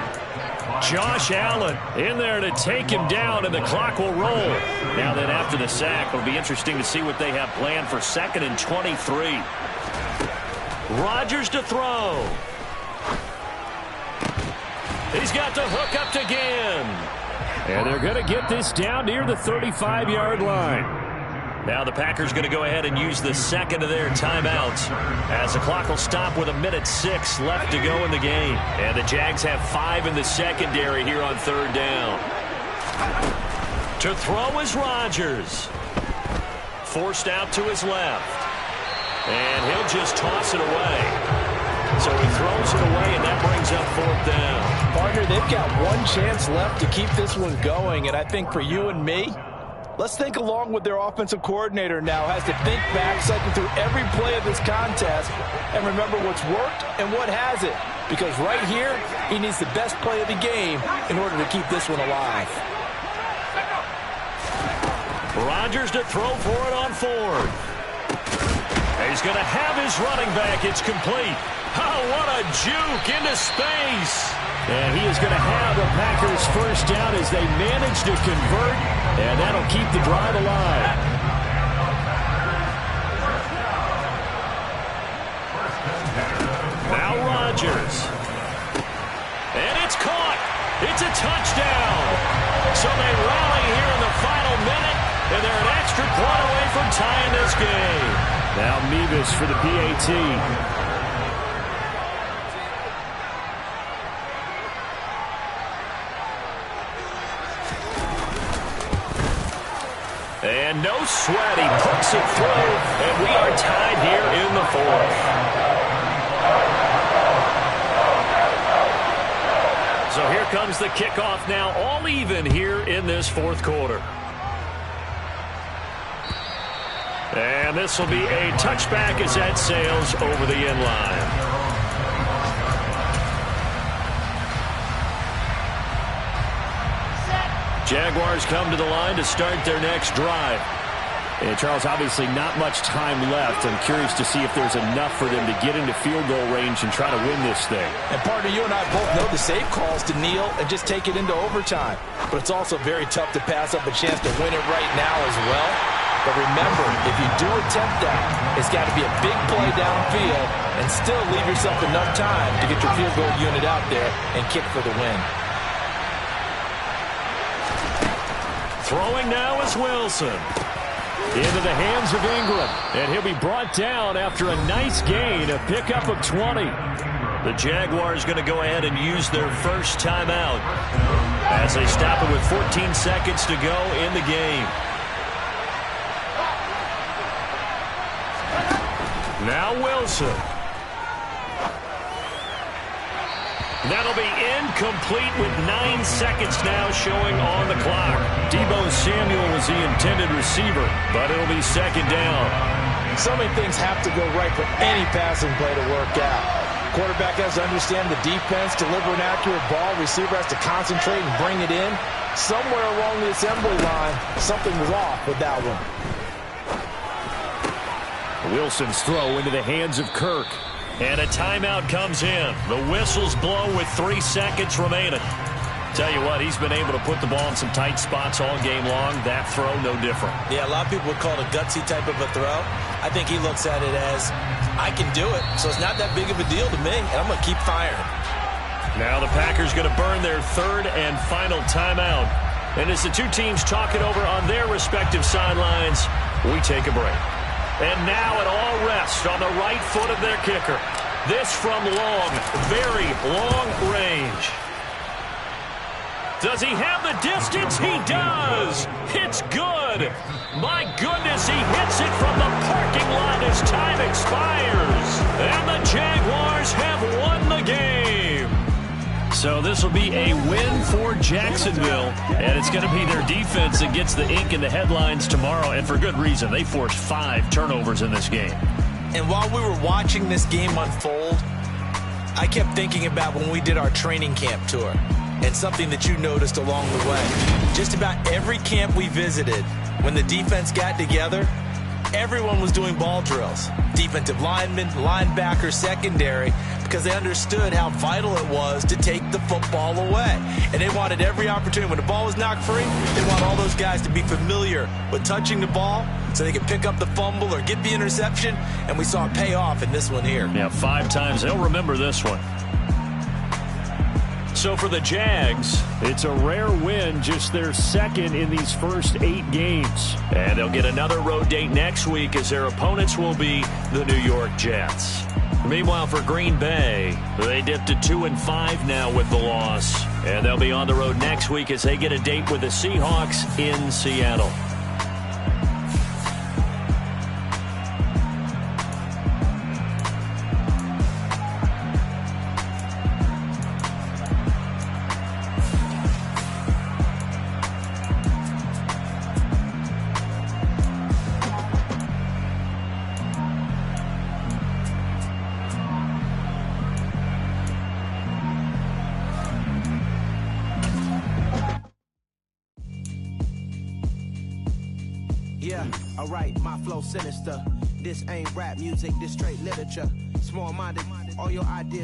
Josh Allen in there to take him down, and the clock will roll. Now then, after the sack, it'll be interesting to see what they have planned for 2nd and 23. Rodgers to throw. He's got the hook up again. And they're going to get this down near the 35-yard line. Now the Packers going to go ahead and use the second of their timeouts as the clock will stop with 1:06 left to go in the game. And the Jags have 5 in the secondary here on 3rd down. To throw is Rodgers. Forced out to his left. And he'll just toss it away. So he throws it away, and that brings up 4th down. Partner, they've got one chance left to keep this one going, and I think for you and me, let's think along with their offensive coordinator now. Has to think back, cycle through every play of this contest, and remember what's worked and what hasn't. Because right here, he needs the best play of the game in order to keep this one alive. Rodgers to throw for it on 4th. He's going to have his running back. It's complete. Oh, what a juke into space. And he is going to have the Packers first down as they manage to convert, and that'll keep the drive alive. Now Rodgers. And it's caught. It's a touchdown. So they rally here in the final minute, and they're an extra point away from tying this game. Now Mevis for the PAT. And no sweat, he puts it through, and we are tied here in the 4th. So here comes the kickoff now, all even here in this 4th quarter. And this will be a touchback as that sails over the end line. Jaguars come to the line to start their next drive. And Charles, obviously not much time left. I'm curious to see if there's enough for them to get into field goal range and try to win this thing. And partner, you and I both know the safe calls to kneel and just take it into overtime. But it's also very tough to pass up a chance to win it right now as well. But remember, if you do attempt that, it's got to be a big play downfield and still leave yourself enough time to get your field goal unit out there and kick for the win. Throwing now is Wilson. Into the hands of Ingram. And he'll be brought down after a nice gain, a pickup of 20. The Jaguars going to go ahead and use their first timeout as they stop it with 14 seconds to go in the game. Now Wilson. That'll be incomplete with 9 seconds now showing on the clock. Deebo Samuel was the intended receiver, but it'll be 2nd down. So many things have to go right for any passing play to work out. Quarterback has to understand the defense, deliver an accurate ball. Receiver has to concentrate and bring it in. Somewhere along the assembly line, something was off with that one. Wilson's throw into the hands of Kirk. And a timeout comes in. The whistles blow with 3 seconds remaining. Tell you what, he's been able to put the ball in some tight spots all game long. That throw, no different. Yeah, a lot of people would call it a gutsy type of a throw. I think he looks at it as, I can do it, so it's not that big of a deal to me, and I'm going to keep firing. Now the Packers going to burn their 3rd and final timeout. And as the two teams talk it over on their respective sidelines, we take a break. And now it all rests on the right foot of their kicker. This from long, very long range. Does he have the distance? He does. It's good. My goodness, he hits it from the parking lot as time expires. And the Jaguars have won the game. So this will be a win for Jacksonville, and it's going to be their defense that gets the ink in the headlines tomorrow, and for good reason. They forced 5 turnovers in this game. And while we were watching this game unfold, I kept thinking about when we did our training camp tour and something that you noticed along the way. Just about every camp we visited, when the defense got together, everyone was doing ball drills. Defensive linemen, linebackers, secondary, because they understood how vital it was to take the football away. And they wanted every opportunity. When the ball was knocked free, they want all those guys to be familiar with touching the ball so they could pick up the fumble or get the interception. And we saw it pay off in this one here. Yeah, 5 times. They'll remember this one. So for the Jags, it's a rare win, just their second in these first 8 games. And they'll get another road date next week as their opponents will be the New York Jets. Meanwhile, for Green Bay, they dipped to 2-5 now with the loss. And they'll be on the road next week as they get a date with the Seahawks in Seattle. Yeah, alright, my flow sinister. This ain't rap music, this straight literature. Small-minded, all your ideas